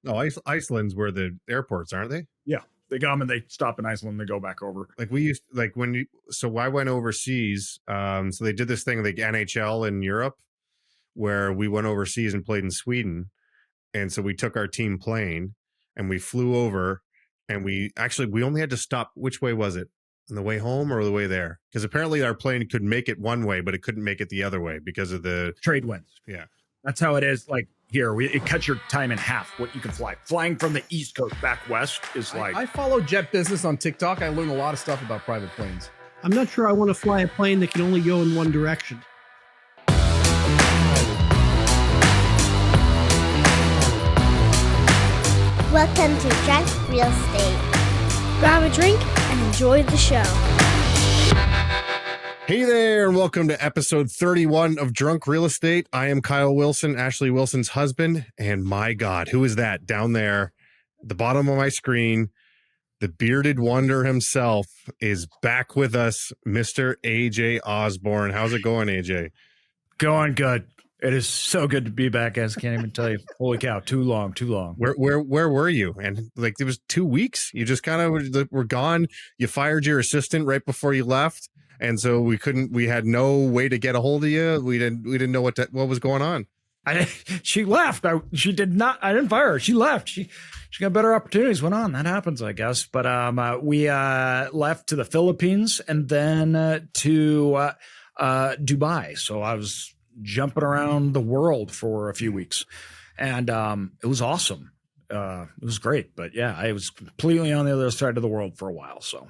No, Iceland's where the airports, aren't they? Yeah, they come and they stop in Iceland. They go back over. Like we used, like when you. So I went overseas. So they did this thing like NHL in Europe, where we went overseas and played in Sweden, and so we took our team plane and we flew over, and we only had to stop. Which way was it? On the way home or the way there? Because apparently our plane could make it one way, but it couldn't make it the other way because of the trade winds. Yeah. That's how it is. Like here, it cuts your time in half what you can fly. Flying from the East Coast back west is like... I follow jet business on TikTok. I learn a lot of stuff about private planes. I'm not sure I want to fly a plane that can only go in one direction. Welcome to Drunk Real Estate. Grab a drink and enjoy the show. Hey there, and welcome to episode 31 of Drunk Real Estate. I am Kyle Wilson, Ashley Wilson's husband, and my God, who is that down there at the bottom of my screen? The bearded wonder himself is back with us, Mr. AJ Osborne. How's it going, AJ? Going good. It is so good to be back, guys. I can't even tell you. Holy cow, too long. Where were you? And like, it was 2 weeks. You just kind of were gone. You fired your assistant right before you left. And so we had no way to get a hold of you. We didn't know what was going on. She left. She did not. I didn't fire her. She left. She got better opportunities. Went on. That happens, I guess. But we left to the Philippines and then to Dubai. So I was jumping around the world for a few weeks, and it was awesome. It was great. But yeah, I was completely on the other side of the world for a while. So.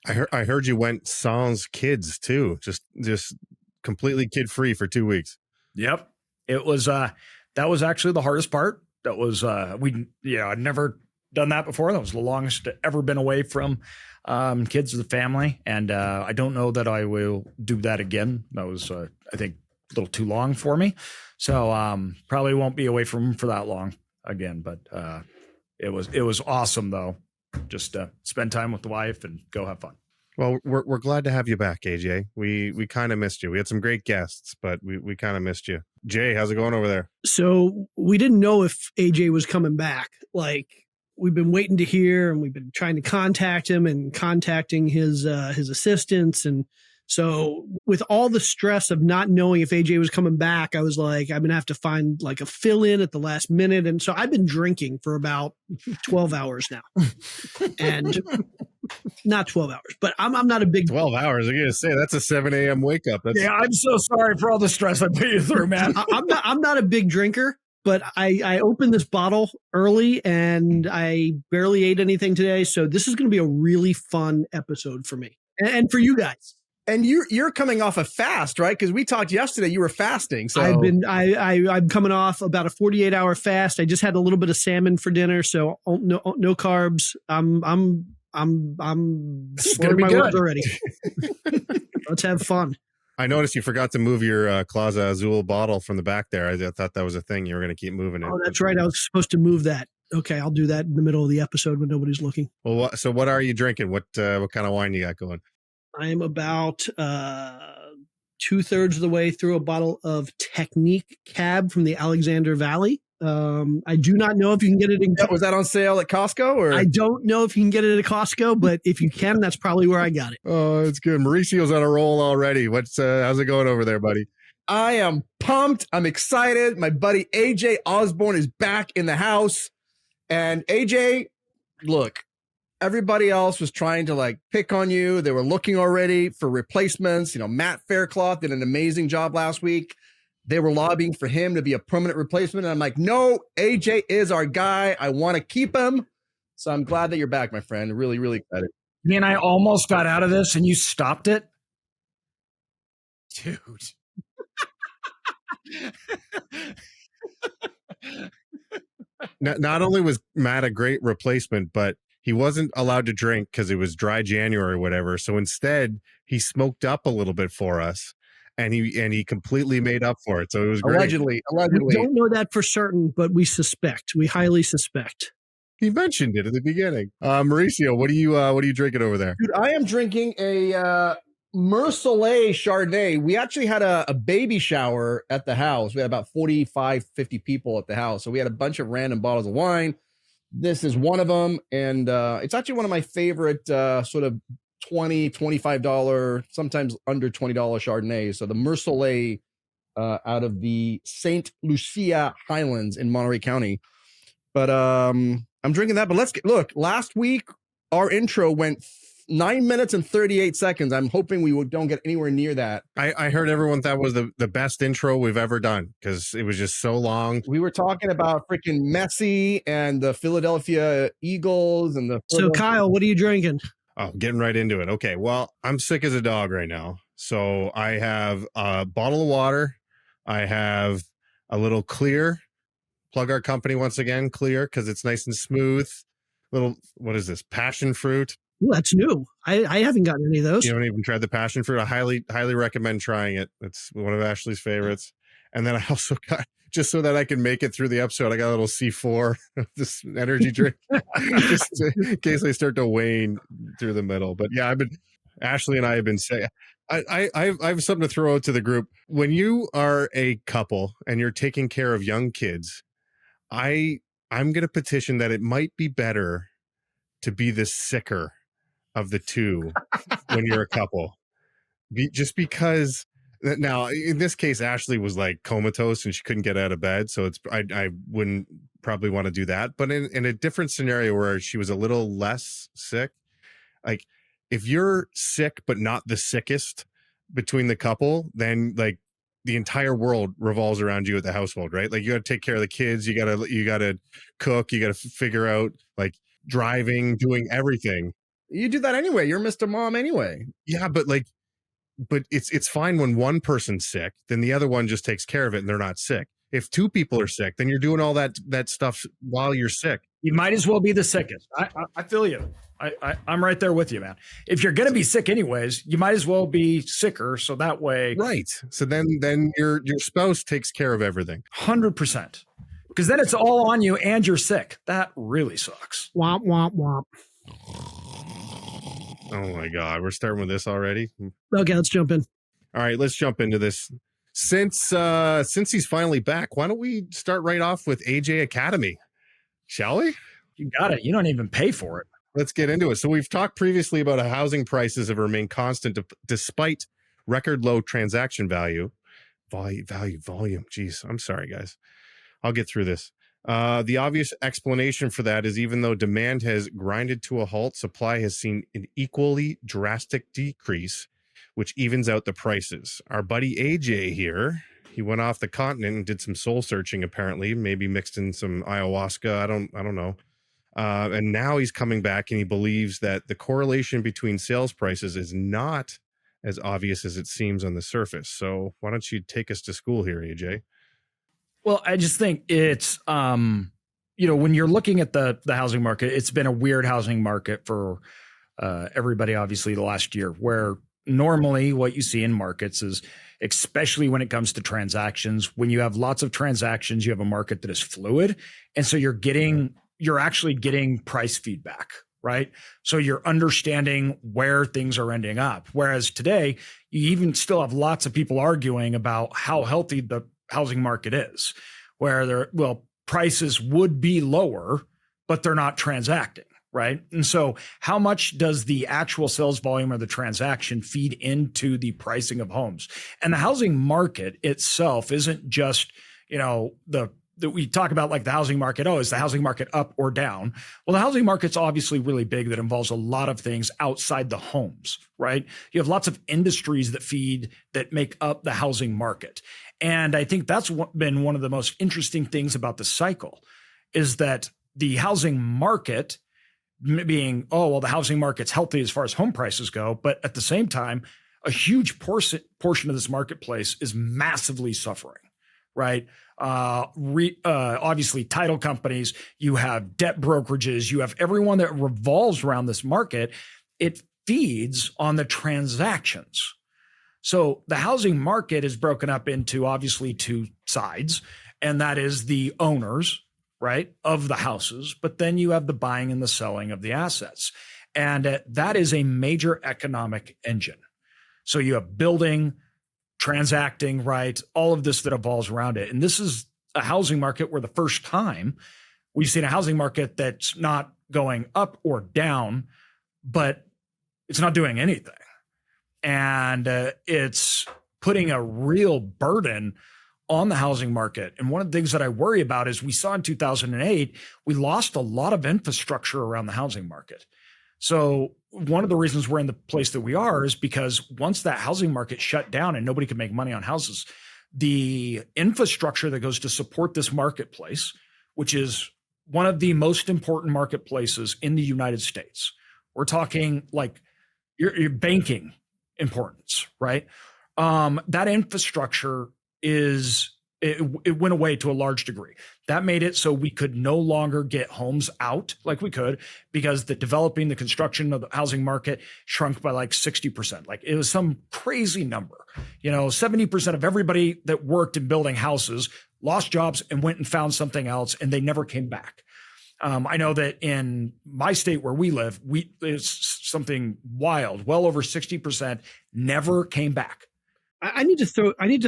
I heard you went sans kids too, just completely kid free for 2 weeks. Yep, it was. That was actually the hardest part. That was I'd never done that before. That was the longest I'd ever been away from kids or the family, and I don't know that I will do that again. That was I think a little too long for me, so probably won't be away from them for that long again. But it was awesome though. Just spend time with the wife and go have fun. Well, we're glad to have you back, AJ. We kind of missed you. We had some great guests, but we kind of missed you. Jay, how's it going over there? So we didn't know if AJ was coming back. Like, we've been waiting to hear, and we've been trying to contact him and contacting his assistants. And so with all the stress of not knowing if AJ was coming back, I was like, I'm going to have to find like a fill in at the last minute. And so I've been drinking for about 12 hours now. And not 12 hours, but I'm not a big 12 hours. I'm going to say that's a 7 a.m. wake up. Yeah, I'm so sorry for all the stress I put you through, man. I'm not a big drinker, but I opened this bottle early and I barely ate anything today. So this is going to be a really fun episode for me and for you guys. And you're coming off a fast, right? Because we talked yesterday, you were fasting. So I'm coming off about a 48-hour fast. I just had a little bit of salmon for dinner, so no carbs. I'm slurring my words already. Let's have fun. I noticed you forgot to move your Claza Azul bottle from the back there. I thought that was a thing. You were going to keep moving it. Oh, that's right. I was supposed to move that. Okay, I'll do that in the middle of the episode when nobody's looking. Well, so what are you drinking? What kind of wine you got going? I am about 2/3 of the way through a bottle of Technique Cab from the Alexander Valley. I do not know if you can get it in. Was that on sale at Costco? Or I don't know if you can get it at Costco, but if you can, that's probably where I got it. Oh, it's good. Mauricio's on a roll already. How's it going over there, buddy? I am pumped. I'm excited. My buddy AJ Osborne is back in the house. And AJ, look. Everybody else was trying to like pick on you. They were looking already for replacements. You know, Matt Faircloth did an amazing job last week. They were lobbying for him to be a permanent replacement. And I'm like, no, AJ is our guy. I want to keep him. So I'm glad that you're back, my friend. Really, really excited. Me and I almost got out of this and you stopped it. Dude. Not only was Matt a great replacement, but he wasn't allowed to drink because it was dry January or whatever. So instead, he smoked up a little bit for us, and he completely made up for it. So it was great. Allegedly. We don't know that for certain, but we suspect. We highly suspect. He mentioned it at the beginning. Mauricio, what are you drinking over there? Dude, I am drinking a Mercelet Chardonnay. We actually had a baby shower at the house. We had about 45, 50 people at the house. So we had a bunch of random bottles of wine. This is one of them. And it's actually one of my favorite sort of $20, $25, sometimes under $20 Chardonnays. So the Mercelet out of the St. Lucia Highlands in Monterey County. But I'm drinking that. But look, last week, our intro went 9 minutes and 38 seconds. I'm hoping we don't get anywhere near that. I heard everyone thought was the best intro we've ever done because it was just so long. We were talking about freaking Messi and the Philadelphia Eagles and the. So Kyle, what are you drinking? Oh, getting right into it. Okay, well, I'm sick as a dog right now. So I have a bottle of water. I have a little Clear. Plug our company once again, Clear, because it's nice and smooth. Little, what is this? Passion fruit. Ooh, that's new. I haven't gotten any of those. You haven't even tried the passion fruit. I highly recommend trying it. It's one of Ashley's favorites. And then I also got, just so that I can make it through the episode, I got a little C4, this energy drink, just in case I start to wane through the middle. But yeah, Ashley and I have been saying, I have something to throw out to the group. When you are a couple and you're taking care of young kids, I'm going to petition that it might be better to be the sicker of the two when you're a couple. Just because now in this case, Ashley was like comatose and she couldn't get out of bed. So I wouldn't probably want to do that. But in a different scenario where she was a little less sick, like if you're sick, but not the sickest between the couple, then like the entire world revolves around you at the household, right? Like you got to take care of the kids. You got to cook. You got to figure out like driving, doing everything. You do that anyway. You're Mr. Mom anyway. Yeah, but it's fine when one person's sick, then the other one just takes care of it and they're not sick. If two people are sick, then you're doing all that stuff while you're sick. You might as well be the sickest. I feel you. I'm right there with you, man. If you're going to be sick anyways, you might as well be sicker. So that way. Right. So then your spouse takes care of everything. 100%. Because then it's all on you and you're sick. That really sucks. Womp, womp, womp. Oh my God. We're starting with this already. Okay, let's jump in. All right, let's jump into this. Since he's finally back, why don't we start right off with AJ Academy? Shall we? You got it. You don't even pay for it. Let's get into it. So we've talked previously about how housing prices have remained constant despite record low transaction volume. Geez, I'm sorry, guys. I'll get through this. The obvious explanation for that is even though demand has grinded to a halt, supply has seen an equally drastic decrease, which evens out the prices. Our buddy AJ here, he went off the continent and did some soul searching, apparently, maybe mixed in some ayahuasca. I don't know. And now he's coming back and he believes that the correlation between sales prices is not as obvious as it seems on the surface. So why don't you take us to school here, AJ? Well, I just think it's, when you're looking at the housing market, it's been a weird housing market for everybody, obviously, the last year, where normally what you see in markets is, especially when it comes to transactions, when you have lots of transactions, you have a market that is fluid. And so you're actually getting price feedback, right? So you're understanding where things are ending up. Whereas today, you even still have lots of people arguing about how healthy the housing market is, where prices would be lower, but they're not transacting, right? And so how much does the actual sales volume or the transaction feed into the pricing of homes? And the housing market itself isn't just, that we talk about like the housing market. Oh, is the housing market up or down? Well, the housing market's obviously really big. That involves a lot of things outside the homes, right? You have lots of industries that make up the housing market. And I think that's been one of the most interesting things about the cycle is that the housing market being, the housing market's healthy as far as home prices go. But at the same time, a huge portion of this marketplace is massively suffering, right? Obviously title companies, you have debt brokerages, you have everyone that revolves around this market. It feeds on the transactions. So the housing market is broken up into obviously two sides, and that is the owners, right, of the houses, but then you have the buying and the selling of the assets. And that is a major economic engine. So you have building, transacting, right? All of this that evolves around it. And this is a housing market where the first time we've seen a housing market that's not going up or down, but it's not doing anything. And it's putting a real burden on the housing market. And one of the things that I worry about is we saw in 2008, we lost a lot of infrastructure around the housing market. So one of the reasons we're in the place that we are is because once that housing market shut down and nobody could make money on houses, the infrastructure that goes to support this marketplace, which is one of the most important marketplaces in the United States. We're talking like your banking importance, right? That infrastructure it went away to a large degree. That made it so we could no longer get homes out like we could, because the construction of the housing market shrunk by like 60%. Like it was some crazy number. 70% of everybody that worked in building houses lost jobs and went and found something else, and they never came back. I know that in my state where we live, it's something wild. Well over 60% never came back. I need to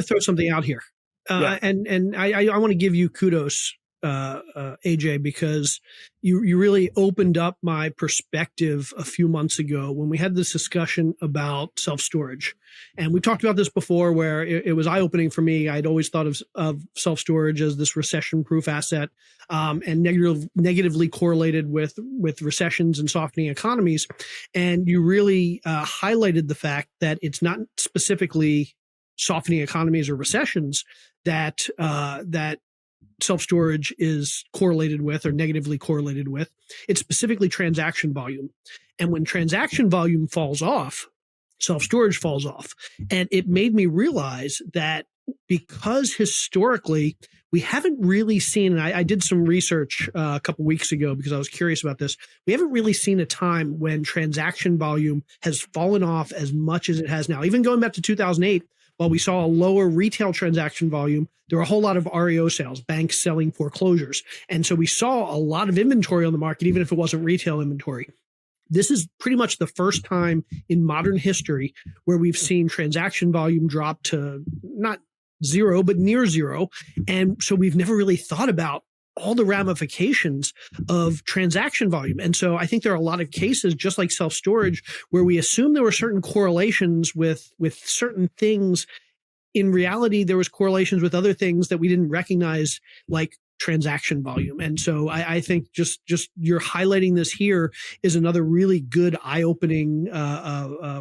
throw something out here. And I want to give you kudos, AJ, because you really opened up my perspective a few months ago when we had this discussion about self-storage. And we talked about this before, where it was eye-opening for me. I'd always thought of self-storage as this recession-proof asset, and negatively correlated with recessions and softening economies. And you really highlighted the fact that it's not specifically softening economies or recessions that self-storage is correlated with or negatively correlated with. It's specifically transaction volume. And when transaction volume falls off, self-storage falls off. And it made me realize that because historically we haven't really seen, and I did some research a couple weeks ago because I was curious about this, we haven't really seen a time when transaction volume has fallen off as much as it has now. Even going back to 2008, while we saw a lower retail transaction volume, there were a whole lot of REO sales, banks selling foreclosures. And so we saw a lot of inventory on the market, even if it wasn't retail inventory. This is pretty much the first time in modern history where we've seen transaction volume drop to not zero, but near zero. And so we've never really thought about all the ramifications of transaction volume. And so I think there are a lot of cases, just like self-storage, where we assume there were certain correlations with certain things. In reality, there was correlations with other things that we didn't recognize, like transaction volume. And so I think just you're highlighting this here is another really good eye-opening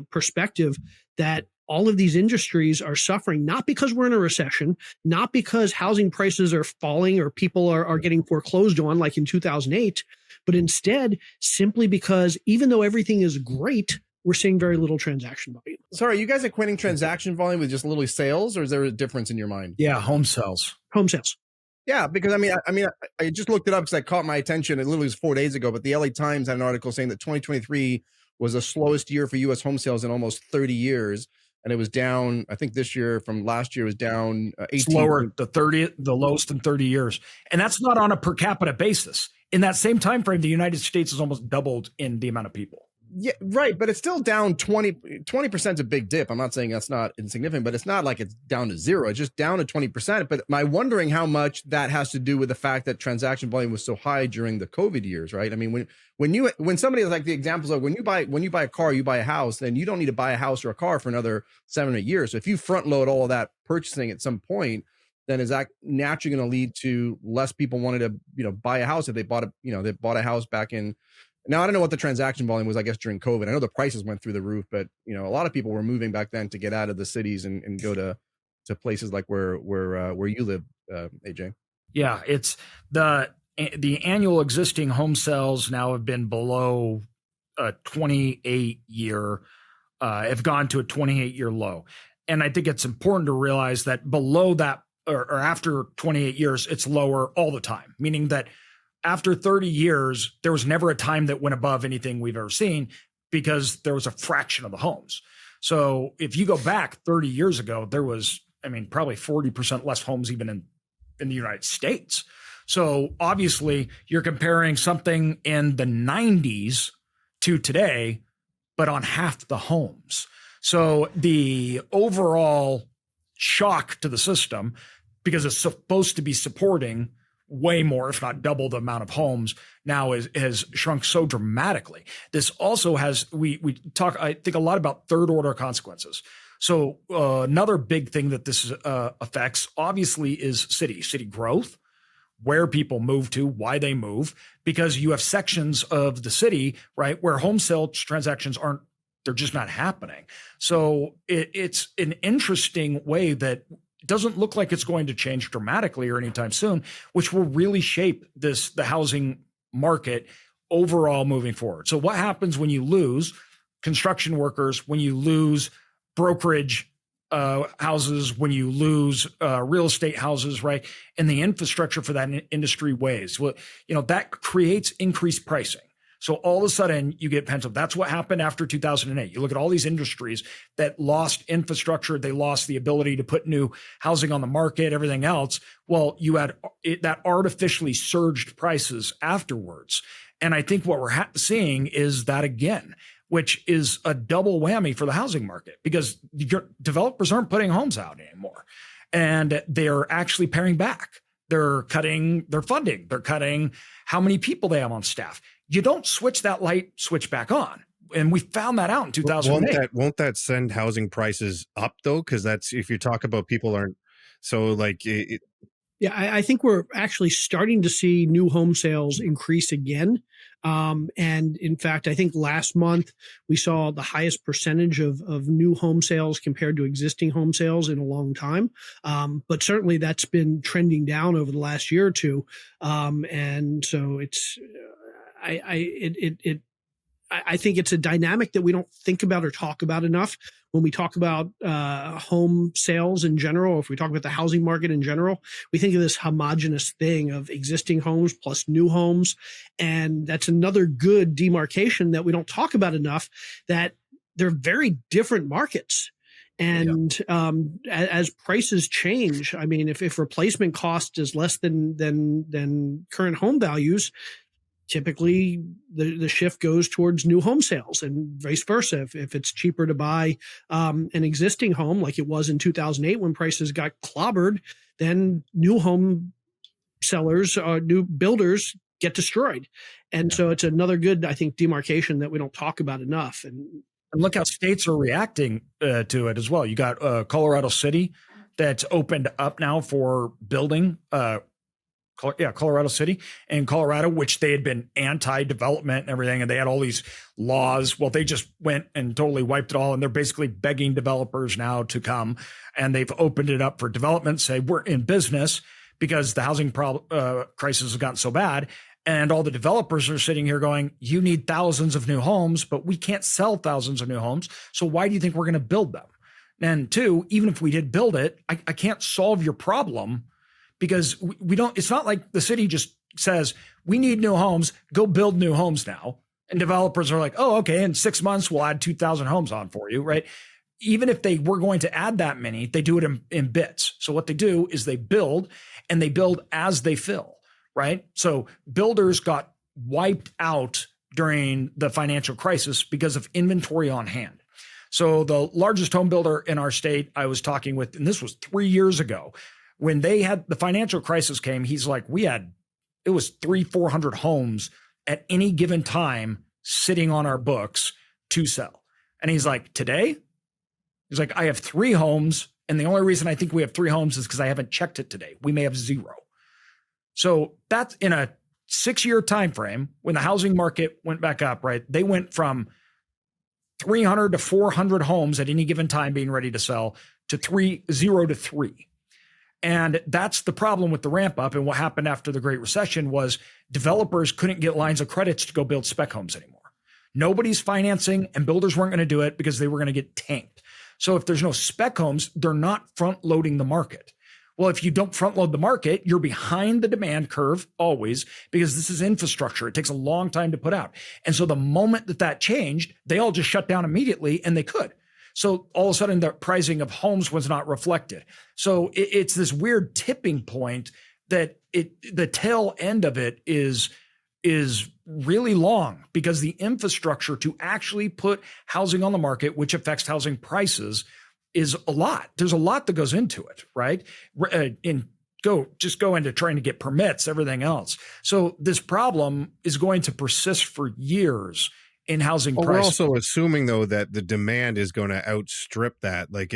perspective that all of these industries are suffering, not because we're in a recession, not because housing prices are falling or people are getting foreclosed on like in 2008, but instead simply because even though everything is great, we're seeing very little transaction volume. Sorry, are you guys equating transaction volume with just literally sales, or is there a difference in your mind? Yeah, home sales. Home sales. Yeah, because I just looked it up because I caught my attention. It literally was 4 days ago, but the LA Times had an article saying that 2023 was the slowest year for U.S. home sales in almost 30 years. And it was down, I think this year from last year was down 18. It's lower, the lowest in 30 years. And that's not on a per capita basis. In that same time frame, the United States has almost doubled in the amount of people. Yeah, right. But it's still down 20% is a big dip. I'm not saying that's not insignificant, but it's not like it's down to zero. It's just down to 20%. But I'm wondering how much that has to do with the fact that transaction volume was so high during the COVID years, right? I mean, when somebody, like the examples of when you buy a car, you buy a house, then you don't need to buy a house or a car for another 7 or 8 years. So if you front load all of that purchasing at some point, then is that naturally going to lead to less people wanting to, buy a house if they bought a house back in. Now, I don't know what the transaction volume was, I guess, during COVID. I know the prices went through the roof, but, a lot of people were moving back then to get out of the cities and go to places like where you live, AJ. Yeah, it's the annual existing home sales now have been below a 28-year, have gone to a 28-year low. And I think it's important to realize that below that or after 28 years, it's lower all the time, meaning that after 30 years, there was never a time that went above anything we've ever seen because there was a fraction of the homes. So if you go back 30 years ago, there was, probably 40% less homes even in the United States. So obviously you're comparing something in the 90s to today, but on half the homes. So the overall shock to the system, because it's supposed to be supporting way more, if not double the amount of homes now has shrunk so dramatically. This also has, we talk, I think, a lot about third order consequences. So another big thing that this affects, obviously, is city growth, where people move to, why they move, because you have sections of the city, right, where home sale transactions they're just not happening. So it's an interesting way that doesn't look like it's going to change dramatically or anytime soon, which will really shape the housing market overall moving forward. So what happens when you lose construction workers, when you lose brokerage houses, when you lose real estate houses, right? And the infrastructure for that industry weighs. Well, that creates increased pricing. So all of a sudden you get pent up. That's what happened after 2008. You look at all these industries that lost infrastructure. They lost the ability to put new housing on the market, everything else. Well, you had that artificially surged prices afterwards. And I think what we're seeing is that again, which is a double whammy for the housing market because developers aren't putting homes out anymore. And they're actually paring back. They're cutting their funding. They're cutting how many people they have on staff. You don't switch that light switch back on. And we found that out in 2008. Won't that send housing prices up though? Because that's, if you talk about people aren't, so like yeah, I think we're actually starting to see new home sales increase again. And in fact, I think last month we saw the highest percentage of new home sales compared to existing home sales in a long time. But certainly that's been trending down over the last year or two. And so it's, I think it's a dynamic that we don't think about or talk about enough when we talk about home sales in general. If we talk about the housing market in general, we think of this homogenous thing of existing homes plus new homes. And that's another good demarcation that we don't talk about enough, that they're very different markets. And as prices change, I mean, if replacement cost is less than current home values, typically the shift goes towards new home sales and vice versa. If it's cheaper to buy an existing home like it was in 2008 when prices got clobbered, then new home sellers, new builders get destroyed. And so it's another good, I think, demarcation that we don't talk about enough. And look how states are reacting to it as well. You got Colorado City that's opened up now for building, Colorado City and Colorado, which they had been anti-development and everything, and they had all these laws. Well, they just went and totally wiped it all, and they're basically begging developers now to come, and they've opened it up for development, say we're in business because the housing crisis has gotten so bad, and all the developers are sitting here going, you need thousands of new homes, but we can't sell thousands of new homes, so why do you think we're going to build them? And two, even if we did build it, I can't solve your problem, because we don't, it's not like the city just says, we need new homes, go build new homes now. And developers are like, oh, okay, in 6 months, we'll add 2,000 homes on for you, right? Even if they were going to add that many, they do it in bits. So what they do is they build, and they build as they fill, right? So builders got wiped out during the financial crisis because of inventory on hand. So the largest home builder in our state I was talking with, and this was 3 years ago, when they had the financial crisis came, he's like, it was 300-400 homes at any given time sitting on our books to sell. And he's like, today? He's like, I have 3 homes. And the only reason I think we have 3 homes is because I haven't checked it today. We may have 0. So that's in a 6-year time frame when the housing market went back up, right? They went from 300 to 400 homes at any given time being ready to sell to 0 to 3. And that's the problem with the ramp up. And what happened after the Great Recession was developers couldn't get lines of credits to go build spec homes anymore. Nobody's financing, and builders weren't going to do it because they were going to get tanked. So if there's no spec homes, they're not front loading the market. Well, if you don't front load the market, you're behind the demand curve always, because this is infrastructure. It takes a long time to put out. And so the moment that changed, they all just shut down immediately, and they could. So all of a sudden, the pricing of homes was not reflected. So it's this weird tipping point that the tail end of it is really long, because the infrastructure to actually put housing on the market, which affects housing prices, is a lot. There's a lot that goes into it, right? In go into trying to get permits, everything else. So this problem is going to persist for years in housing Well, prices. we're also assuming though that the demand is going to outstrip that. Like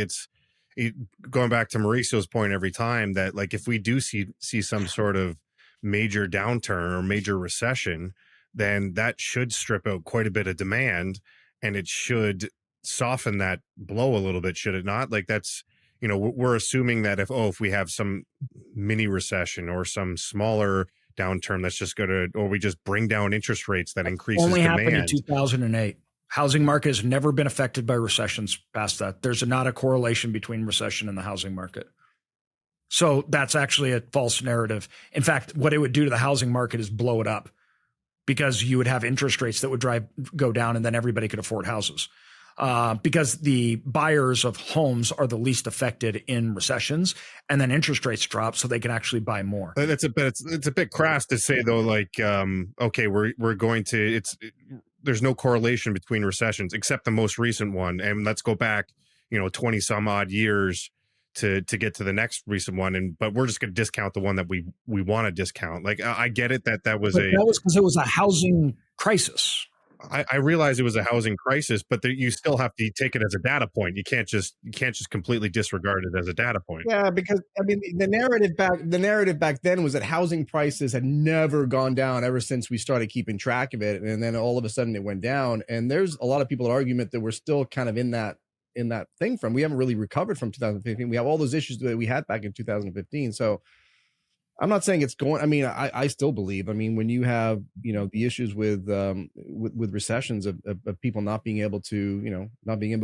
going back to Mauricio's point every time that like if we do see some sort of major downturn or major recession, then that should strip out quite a bit of demand and it should soften that blow a little bit, should it not? Like that's, we're assuming that if we have some mini recession or some smaller downturn that's just going to, or we just bring down interest rates that increases only demand. happened in 2008. Housing market has never been affected by recessions past that. There's not a correlation between recession and the housing market. So that's actually a false narrative. In fact, what it would do to the housing market is blow it up because you would have interest rates that would go down and then everybody could afford houses. Because the buyers of homes are the least affected in recessions, and then interest rates drop so they can actually buy more. It's a bit crass to say though, like, okay, we're going to, there's no correlation between recessions except the most recent one. And let's go back, 20 some odd years to get to the next recent one. But we're just going to discount the one that we want to discount. Like, I get it that was because it was a housing crisis. I realize it was a housing crisis, but you still have to take it as a data point. You can't just completely disregard it as a data point. Yeah, because I mean, the narrative back then was that housing prices had never gone down ever since we started keeping track of it, and then all of a sudden it went down. And there's a lot of people that argument that we're still kind of in that thing from. We haven't really recovered from 2015. We have all those issues that we had back in 2015. So I'm not saying it's going. I mean, I still believe. I mean, when you have the issues with recessions of people not being able to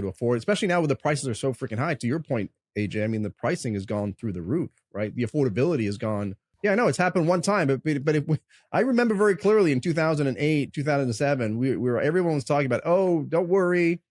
afford, especially now with the prices are so freaking high. To your point, AJ, I mean, the pricing has gone through the roof, right? The affordability has gone. Yeah, I know it's happened one time, but I remember very clearly in 2008, 2007, everyone was talking about, oh, don't worry.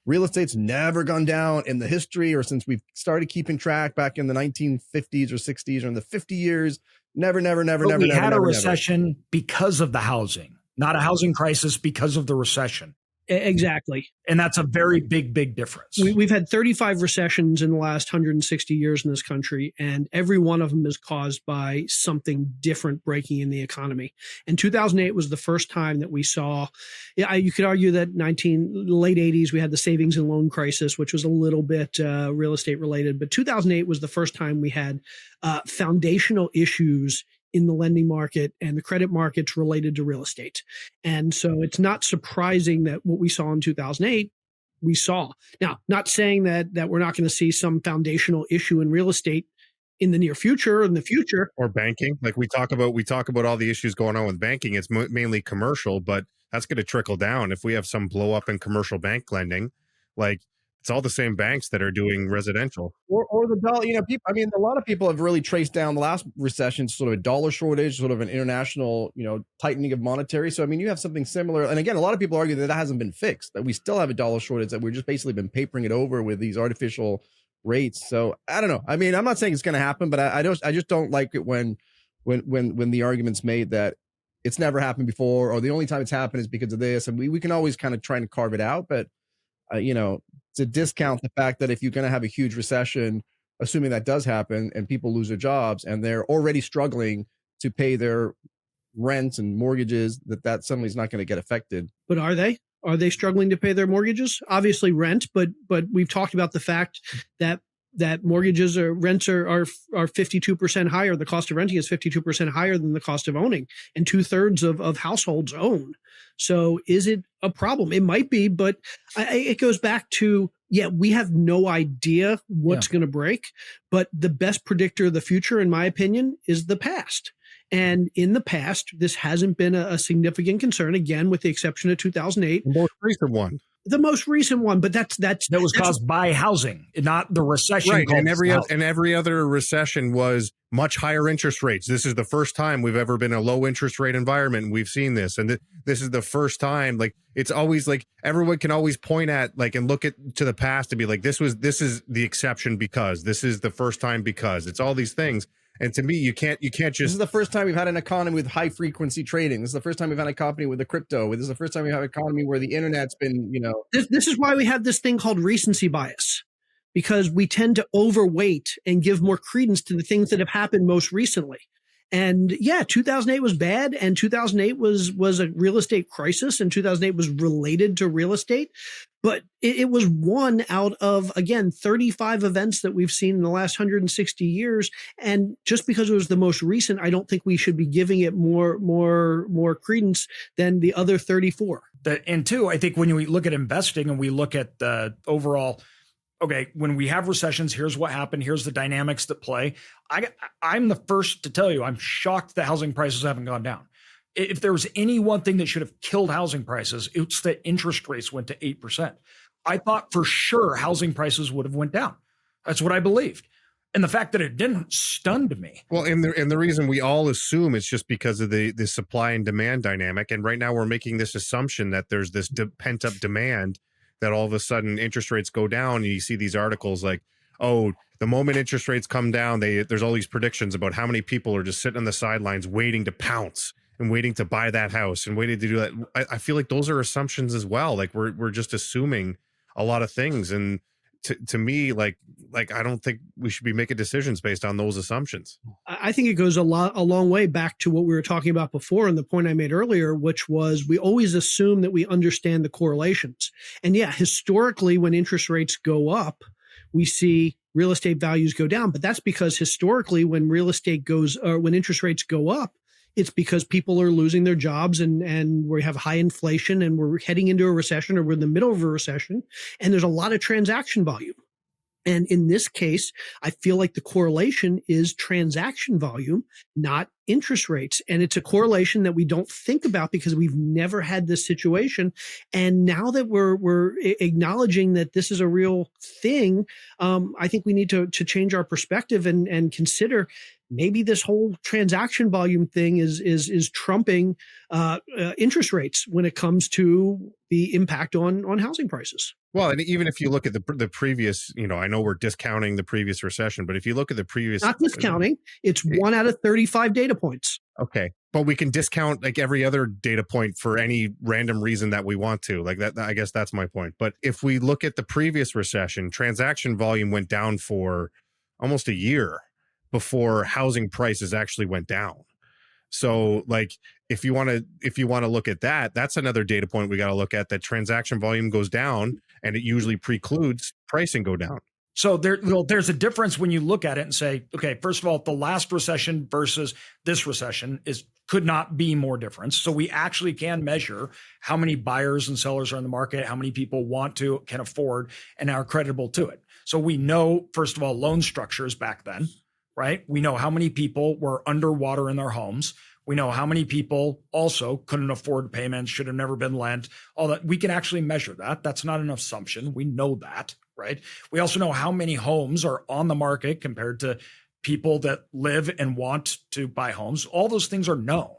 Real estate's never gone down in the history or since we've started keeping track back in the 1950s or 60s or in the 50 years. Never. We had a recession because of the housing, not a housing crisis because of the recession. Exactly. And that's a very big difference. We've had 35 recessions in the last 160 years in this country, and every one of them is caused by something different breaking in the economy. And 2008 was the first time that we saw, you could argue that late 80s, we had the savings and loan crisis, which was a little bit real estate related. But 2008 was the first time we had foundational issues in the lending market and the credit markets related to real estate. And so it's not surprising that what we saw in 2008, we saw. Now, not saying that we're not going to see some foundational issue in real estate in the near future, or banking. Like we talk about all the issues going on with banking. It's mainly commercial, but that's going to trickle down. If we have some blow up in commercial bank lending, like it's all the same banks that are doing residential. Or the dollar, people, I mean, a lot of people have really traced down the last recession, sort of a dollar shortage, sort of an international, tightening of monetary. So, I mean, you have something similar. And again, a lot of people argue that hasn't been fixed, that we still have a dollar shortage, that we're just basically been papering it over with these artificial rates. So I don't know. I mean, I'm not saying it's going to happen, but I just don't like it when the argument's made that it's never happened before, or the only time it's happened is because of this. And we can always kind of try and carve it out, but to discount the fact that if you're going to have a huge recession, assuming that does happen and people lose their jobs and they're already struggling to pay their rents and mortgages, that suddenly is not going to get affected. But are they struggling to pay their mortgages? Obviously rent, but we've talked about the fact that mortgages or rents are 52% higher. The cost of renting is 52% higher than the cost of owning, and 2/3 of households own. So is it a problem? It might be, but it goes back to, we have no idea what's going to break, but the best predictor of the future, in my opinion, is the past. And in the past, this hasn't been a significant concern, again, with the exception of 2008. The most recent one. But that was caused by housing, not the recession. Right, and every other recession was much higher interest rates. This is the first time we've ever been in a low interest rate environment, and we've seen this. And this is the first time. Like, it's always like everyone can always point at and look to the past and be like, this is the exception because this is the first time because it's all these things. And to me, you can't just. This is the first time we've had an economy with high frequency trading. This is the first time we've had an economy with the crypto. This is the first time we have an economy where the internet's been, This is why we have this thing called recency bias. because we tend to overweight and give more credence to the things that have happened most recently. And yeah, 2008 was bad, and 2008 was a real estate crisis, and 2008 was related to real estate, but it was one out of, again, 35 events that we've seen in the last 160 years. And just because it was the most recent, I don't think we should be giving it more credence than the other 34. And two, I think when we look at investing and we look at the overall, okay, when we have recessions, here's what happened. Here's the dynamics that play. I'm the first to tell you, I'm shocked that housing prices haven't gone down. If there was any one thing that should have killed housing prices, it's that interest rates went to 8%. I thought for sure housing prices would have went down. That's what I believed. And the fact that it didn't stunned me. Well, and the reason we all assume it's just because of the supply and demand dynamic. And right now we're making this assumption that there's this pent up demand that all of a sudden interest rates go down. And you see these articles like, oh, the moment interest rates come down, there's all these predictions about how many people are just sitting on the sidelines waiting to pounce and waiting to buy that house and waiting to do that. I feel like those are assumptions as well. Like we're just assuming a lot of things. And to me, like I don't think we should be making decisions based on those assumptions. I think it goes a long way back to what we were talking about before, and the point I made earlier, which was we always assume that we understand the correlations. And yeah, historically, when interest rates go up, we see real estate values go down. But that's because historically, when when interest rates go up, it's because people are losing their jobs and we have high inflation and we're heading into a recession, or we're in the middle of a recession, and there's a lot of transaction volume. And in this case, I feel like the correlation is transaction volume, not interest rates. And it's a correlation that we don't think about because we've never had this situation. And now that we're acknowledging that this is a real thing, I think we need to change our perspective and consider maybe this whole transaction volume thing is trumping interest rates when it comes to the impact on housing prices. Well, and even if you look at the previous, I know we're discounting the previous recession, but if you look at the previous, not discounting, it's 1 out of 35 data points. Okay, but we can discount like every other data point for any random reason that we want to. Like that, I guess that's my point. But if we look at the previous recession, transaction volume went down for almost a year before housing prices actually went down. So like if you want to look at that, that's another data point we got to look at, that transaction volume goes down and it usually precludes pricing go down. So there's a difference when you look at it and say, okay, first of all, the last recession versus this recession could not be more difference. So we actually can measure how many buyers and sellers are in the market, how many people can afford and are creditable to it. So we know, first of all, loan structures back then, right? We know how many people were underwater in their homes. We know how many people also couldn't afford payments, should have never been lent, all that. We can actually measure that. That's not an assumption. We know that, right? We also know how many homes are on the market compared to people that live and want to buy homes. All those things are known,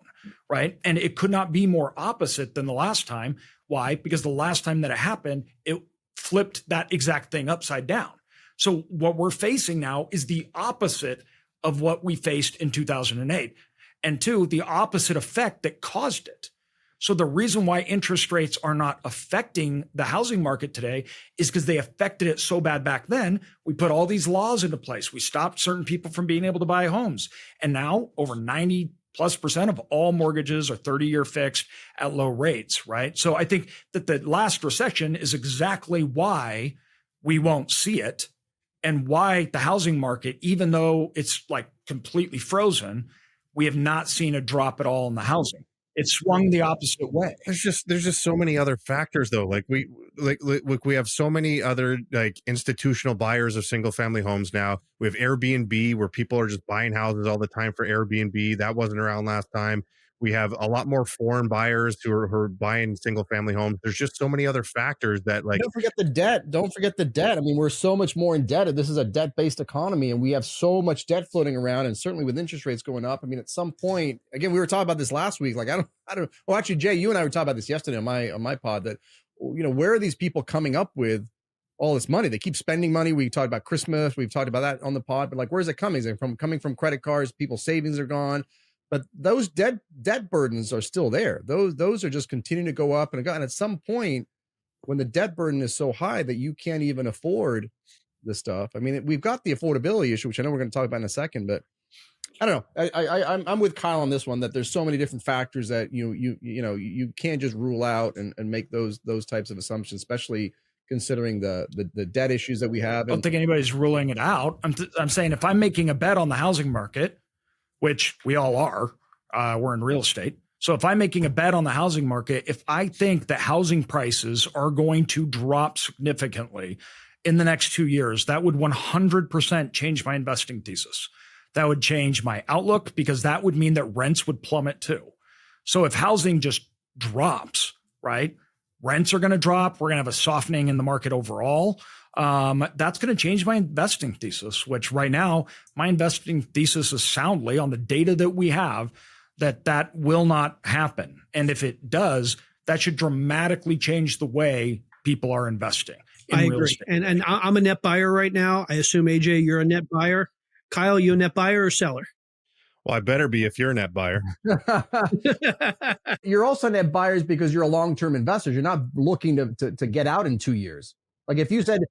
right? And it could not be more opposite than the last time. Why? Because the last time that it happened, it flipped that exact thing upside down. So what we're facing now is the opposite of what we faced in 2008. And two, the opposite effect that caused it. So the reason why interest rates are not affecting the housing market today is because they affected it so bad back then. We put all these laws into place. We stopped certain people from being able to buy homes. And now over 90+% of all mortgages are 30-year fixed at low rates, right? So I think that the last recession is exactly why we won't see it, and why the housing market, even though it's like completely frozen, we have not seen a drop at all in the housing. It swung the opposite way. There's just so many other factors though. Like we have so many other like institutional buyers of single family homes now. We have Airbnb where people are just buying houses all the time for Airbnb. That wasn't around last time. We have a lot more foreign buyers who are buying single family homes. There's just so many other factors that like. Don't forget the debt. Don't forget the debt. I mean, we're so much more indebted. This is a debt-based economy, and we have so much debt floating around, and certainly with interest rates going up. I mean, at some point, again, we were talking about this last week. Like, I don't. Well, actually, Jay, you and I were talking about this yesterday on my pod. That, where are these people coming up with all this money? They keep spending money. We talked about Christmas. We've talked about that on the pod. But like, where's it coming? Is it coming from credit cards? People's savings are gone. But those debt burdens are still there. Those are just continuing to go up and go. And at some point, when the debt burden is so high that you can't even afford this stuff. I mean, we've got the affordability issue, which I know we're going to talk about in a second, but I don't know. I'm with Kyle on this one, that there's so many different factors that you can't just rule out and make those types of assumptions, especially considering the debt issues that we have. I don't think anybody's ruling it out. I'm saying if I'm making a bet on the housing market, which we all are, we're in real estate. So if I'm making a bet on the housing market, if I think that housing prices are going to drop significantly in the next 2 years, that would 100% change my investing thesis. That would change my outlook, because that would mean that rents would plummet too. So if housing just drops, right, rents are going to drop. We're going to have a softening in the market overall. That's going to change my investing thesis, which right now my investing thesis is soundly on the data that we have that will not happen. And if it does, that should dramatically change the way people are investing in real agree. estate. And I'm a net buyer right now. I assume, AJ, you're a net buyer. Kyle, you a net buyer or seller? Well, I better be if you're a net buyer. You're also net buyers because you're a long-term investor. You're not looking to get out in 2 years. Like if I said,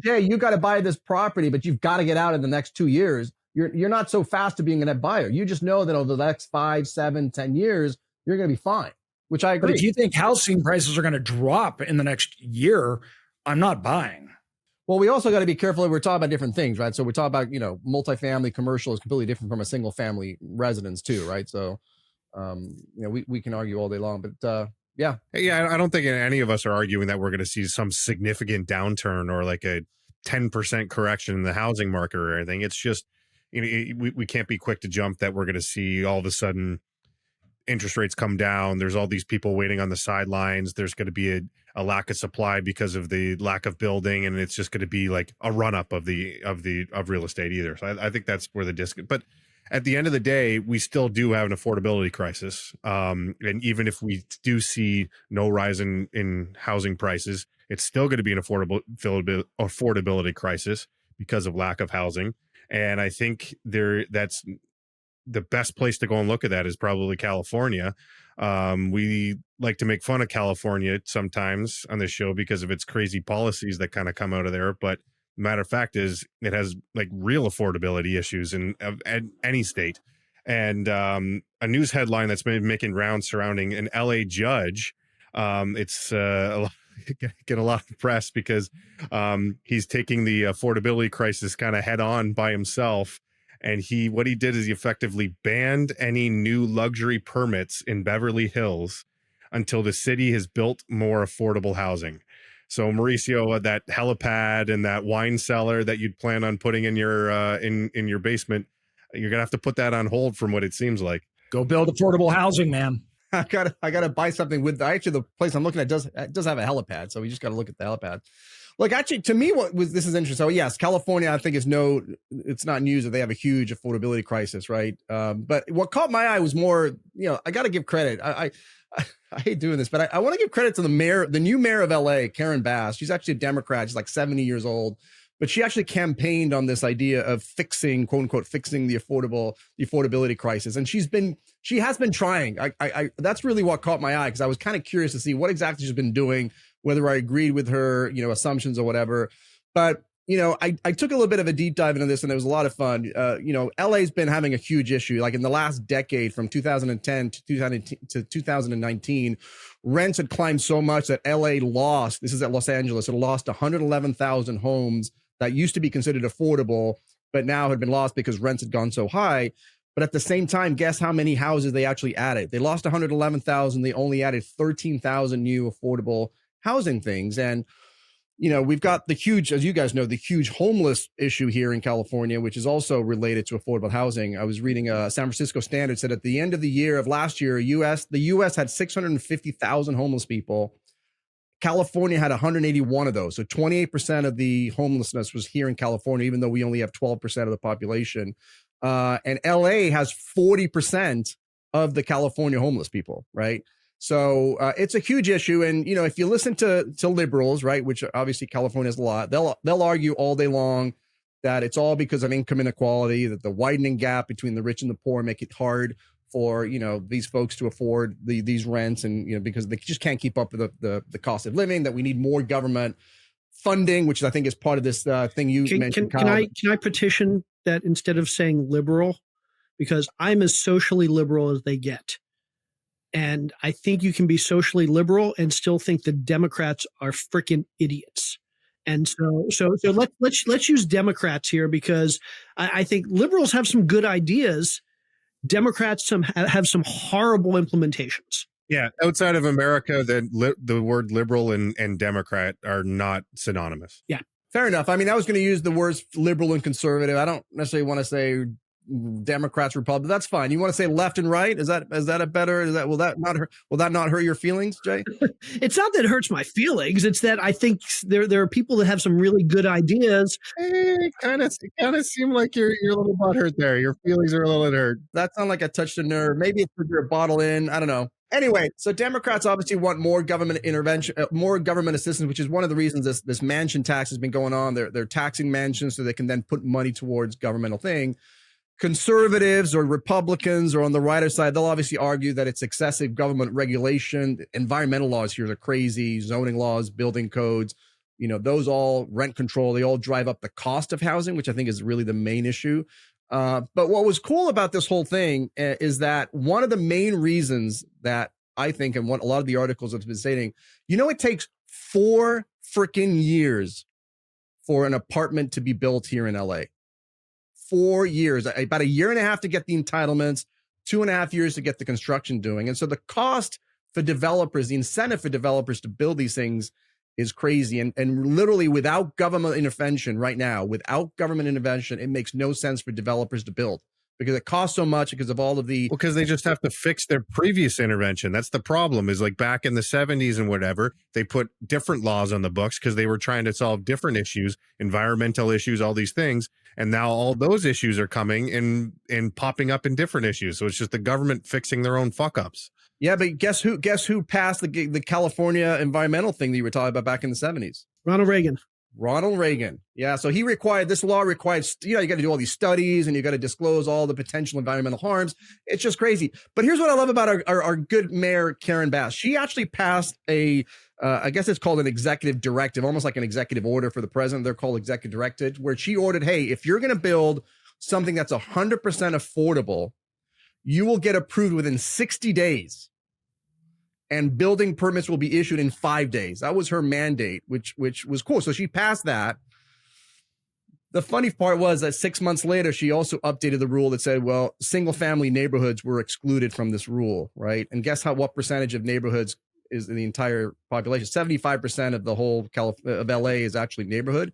Jay, you got to buy this property, but you've got to get out in the next 2 years, you're not so fast to being a net buyer. You just know that over the next 5, 7, 10 years, you're going to be fine, which I agree. But if you think housing prices are going to drop in the next year, I'm not buying. Well, we also got to be careful. We're talking about different things, right? So we're talking about, multifamily commercial is completely different from a single family residence too, right? So, we can argue all day long, but yeah. I don't think any of us are arguing that we're going to see some significant downturn or like a 10% correction in the housing market or anything. It's just, we can't be quick to jump that we're going to see all of a sudden interest rates come down. There's all these people waiting on the sidelines. There's going to be a lack of supply because of the lack of building, and it's just going to be like a run up of real estate either. So I think that's where the disc. But at the end of the day, we still do have an affordability crisis. And even if we do see no rise in housing prices, it's still going to be an affordability crisis because of lack of housing. And I think that's the best place to go and look at that is probably California. We like to make fun of California sometimes on this show because of its crazy policies that kind of come out of there. But matter of fact is it has like real affordability issues in any state. And a news headline that's been making rounds surrounding an LA judge. It's get a lot of press because he's taking the affordability crisis kind of head on by himself. And what he did is he effectively banned any new luxury permits in Beverly Hills until the city has built more affordable housing. So Mauricio, that helipad and that wine cellar that you'd plan on putting in your in your basement, you're gonna have to put that on hold from what it seems like. Go build affordable housing, man. I gotta buy something with actually the place I'm looking at does have a helipad, so we just got to look at the helipad. Look, actually, to me, this is interesting. So yes, California, I think it's not news that they have a huge affordability crisis, right? But what caught my eye was more, I got to give credit. I hate doing this, but I want to give credit to the new mayor of LA, Karen Bass. She's actually a Democrat. She's like 70 years old, but she actually campaigned on this idea of fixing, quote unquote, fixing the affordability crisis. And she has been trying. That's really what caught my eye, because I was kind of curious to see what exactly she's been doing, whether I agreed with her, assumptions or whatever. But, I took a little bit of a deep dive into this, and it was a lot of fun. LA's been having a huge issue. Like in the last decade, from 2010 to 2019, rents had climbed so much that LA lost, this is at Los Angeles, it lost 111,000 homes that used to be considered affordable, but now had been lost because rents had gone so high. But at the same time, guess how many houses they actually added? They lost 111,000. They only added 13,000 new affordable housing things. And, we've got the huge, as you guys know, the huge homeless issue here in California, which is also related to affordable housing. I was reading San Francisco Standard said at the end of the year of last year, the U.S. had 650,000 homeless people. California had 181 of those. So 28% of the homelessness was here in California, even though we only have 12% of the population. And LA has 40% of the California homeless people, right? So it's a huge issue. And, if you listen to liberals, right, which obviously California has a lot, they'll argue all day long that it's all because of income inequality, that the widening gap between the rich and the poor make it hard for, these folks to afford these rents, and, because they just can't keep up with the cost of living, that we need more government. funding, which I think is part of this thing you mentioned. Can I petition that instead of saying liberal, because I'm as socially liberal as they get. And I think you can be socially liberal and still think the Democrats are freaking idiots. And so let's use Democrats here, because I think liberals have some good ideas. Democrats have some horrible implementations. Yeah, outside of America, the word liberal and Democrat are not synonymous. Yeah, fair enough. I mean, I was going to use the words liberal and conservative. I don't necessarily want to say Democrats, Republicans. That's fine. You want to say left and right? Is that a better? Will that not hurt your feelings, Jay? It's not that it hurts my feelings. It's that I think there are people that have some really good ideas. It kind of seem like you're a little butthurt there. Your feelings are a little hurt. That sounds like I touched a nerve. Maybe it's because you're a bottle in. I don't know. Anyway, so Democrats obviously want more government intervention, more government assistance, which is one of the reasons this mansion tax has been going on. They're taxing mansions so they can then put money towards governmental thing. Conservatives or Republicans or on the right side, they'll obviously argue that it's excessive government regulation. Environmental laws here are crazy, zoning laws, building codes, those all, rent control, they all drive up the cost of housing, which I think is really the main issue. But what was cool about this whole thing is that one of the main reasons that I think, and what a lot of the articles have been stating, it takes 4 freaking years for an apartment to be built here in LA. 4 years, about 1.5 years to get the entitlements, 2.5 years to get the construction doing. And so the cost for developers, the incentive for developers to build these things is crazy. And literally without government intervention right now, it makes no sense for developers to build because it costs so much because of all of the... Because they just have to fix their previous intervention. That's the problem, is like back in the 70s and whatever, they put different laws on the books because they were trying to solve different issues, environmental issues, all these things. And now all those issues are coming and popping up in different issues. So it's just the government fixing their own fuck ups. Yeah, but guess who passed the California environmental thing that you were talking about back in the 70s? Ronald Reagan. Yeah. So this law requires, you got to do all these studies and you got to disclose all the potential environmental harms. It's just crazy. But here's what I love about our good mayor, Karen Bass. She actually passed I guess it's called an executive directive, almost like an executive order for the president. They're called executive directives, where she ordered, hey, if you're going to build something that's 100% affordable, you will get approved within 60 days. And building permits will be issued in 5 days. That was her mandate, which was cool. So she passed that. The funny part was that 6 months later, she also updated the rule that said, well, single family neighborhoods were excluded from this rule, right? And guess what percentage of neighborhoods is in the entire population? 75% of the whole of LA is actually neighborhood.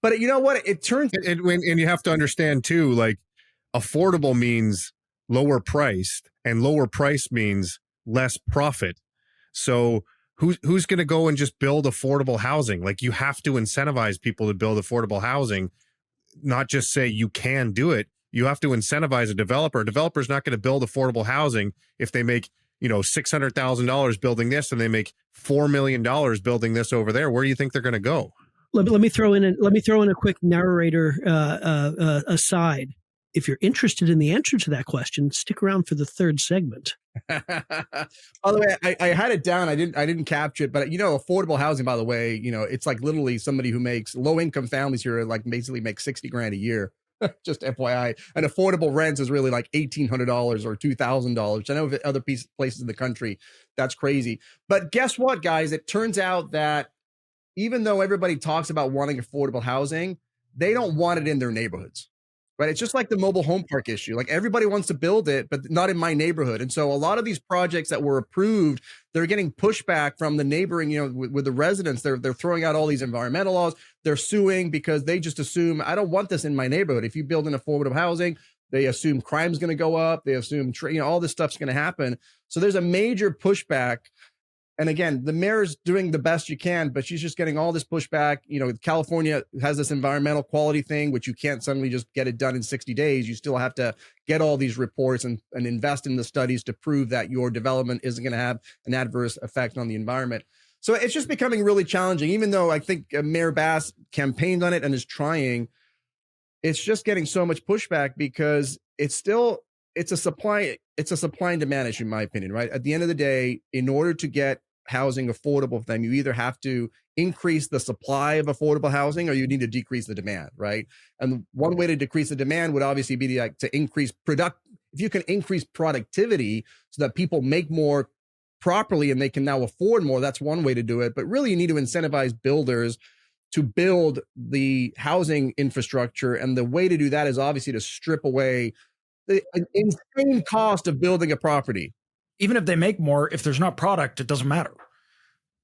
But you know what? It turns... And you have to understand too, like affordable means lower priced, and lower price means less profit. So who's going to go and just build affordable housing? Like, you have to incentivize people to build affordable housing, not just say you can do it. You have to incentivize a developer. A developer's not going to build affordable housing if they make, $600,000 building this and they make $4 million building this over there. Where do you think they're going to go? Let me throw in a quick narrator aside. If you're interested in the answer to that question, stick around for the third segment. By the way, I had it down. I didn't capture it, but affordable housing, by the way, it's like literally somebody who makes low income families here like basically make $60,000 a year. Just FYI, and affordable rents is really like $1,800 or $2,000. I know of other places in the country that's crazy. But guess what, guys? It turns out that even though everybody talks about wanting affordable housing, they don't want it in their neighborhoods. Right. It's just like the mobile home park issue. Like, everybody wants to build it, but not in my neighborhood. And so a lot of these projects that were approved, they're getting pushback from the neighboring, with the residents. They're throwing out all these environmental laws. They're suing because they just assume, I don't want this in my neighborhood. If you build an affordable housing, they assume crime's going to go up. They assume, all this stuff's going to happen. So there's a major pushback. And again, the mayor's doing the best you can, but she's just getting all this pushback. California has this environmental quality thing, which you can't suddenly just get it done in 60 days. You still have to get all these reports and invest in the studies to prove that your development isn't going to have an adverse effect on the environment. So it's just becoming really challenging, even though I think Mayor Bass campaigned on it and is trying. It's just getting so much pushback because it's a supply and demand issue, in my opinion, right? At the end of the day, in order to get housing affordable for them, you either have to increase the supply of affordable housing or you need to decrease the demand, right? And one way to decrease the demand would obviously be to increase if you can increase productivity so that people make more properly and they can now afford more, that's one way to do it. But really, you need to incentivize builders to build the housing infrastructure. And the way to do that is obviously to strip away the insane cost of building a property. Even if they make more, if there's not product, it doesn't matter.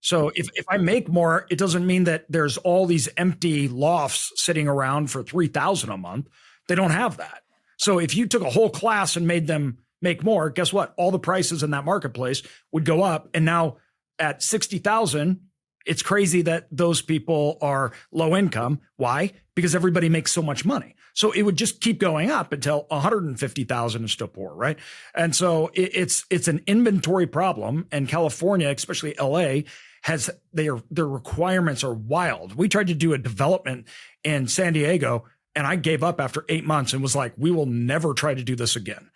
So if I make more, it doesn't mean that there's all these empty lofts sitting around for $3,000 a month. They don't have that. So if you took a whole class and made them make more, guess what? All the prices in that marketplace would go up. And now at 60,000, it's crazy that those people are low income. Why? Because everybody makes so much money. So it would just keep going up until 150,000 is still poor, right? And so it's an inventory problem. And California, especially LA, has their requirements are wild. We tried to do a development in San Diego, and I gave up after 8 months and was like, we will never try to do this again.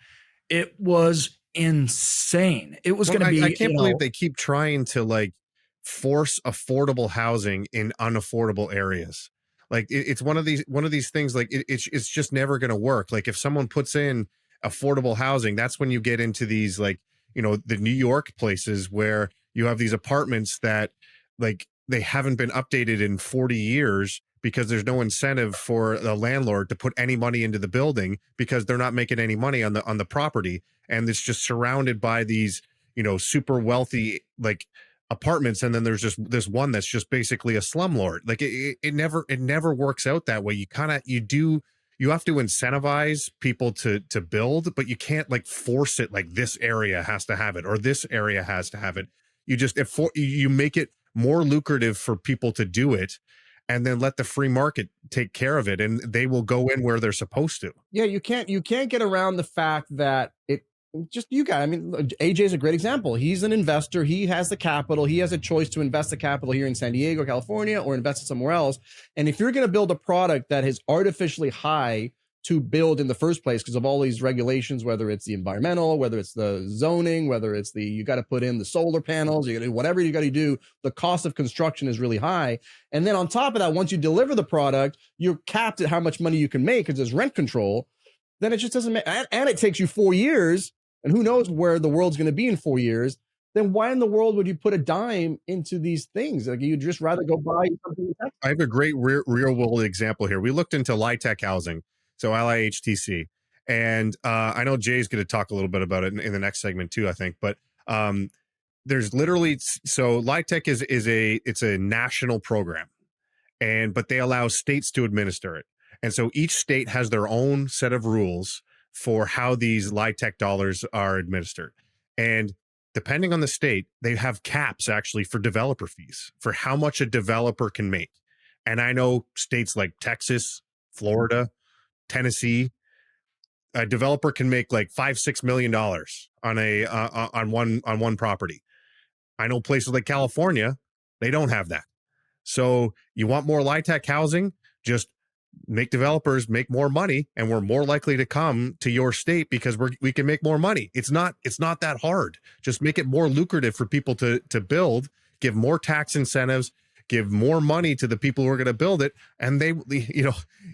It was insane. It was going to be. I can't believe they keep trying to like force affordable housing in unaffordable areas. Like it's one of these things. Like it's just never going to work. Like if someone puts in affordable housing, that's when you get into these like the New York places where you have these apartments that like they haven't been updated in 40 years because there's no incentive for the landlord to put any money into the building because they're not making any money on the property, and it's just surrounded by these super wealthy like apartments, and then there's just this one that's just basically a slumlord. Like it never works out that way. You have to incentivize people to build, but you can't like force it like this area has to have it or this area has to have it. You make it more lucrative for people to do it, and then let the free market take care of it, and they will go in where they're supposed to. Yeah, you can't get around the fact that I mean, AJ is a great example. He's an investor. He has the capital. He has a choice to invest the capital here in San Diego, California, or invest it somewhere else. And if you're going to build a product that is artificially high to build in the first place because of all these regulations, whether it's the environmental, whether it's the zoning, whether it's you got to put in the solar panels, you got to do whatever you got to do, the cost of construction is really high. And then on top of that, once you deliver the product, you're capped at how much money you can make because there's rent control. Then it just doesn't make, and it takes you 4 years. And who knows where the world's going to be in 4 years, then why in the world would you put a dime into these things? Like you'd just rather go buy something. I have a great real world example here. We looked into LIHTC housing, so LIHTC. And I know Jay's going to talk a little bit about it in the next segment too, I think. But there's literally, so LIHTC it's a national program, but they allow states to administer it. And so each state has their own set of rules for how these LIHTC dollars are administered. And depending on the state, they have caps actually for developer fees for how much a developer can make. And I know states like Texas, Florida, Tennessee, a developer can make like $5-6 million on one property. I know places like California, they don't have that. So you want more LIHTC housing, just make developers make more money, and we're more likely to come to your state because we can make more money. It's not that hard. Just make it more lucrative for people to build, give more tax incentives, give more money to the people who are going to build it. And they,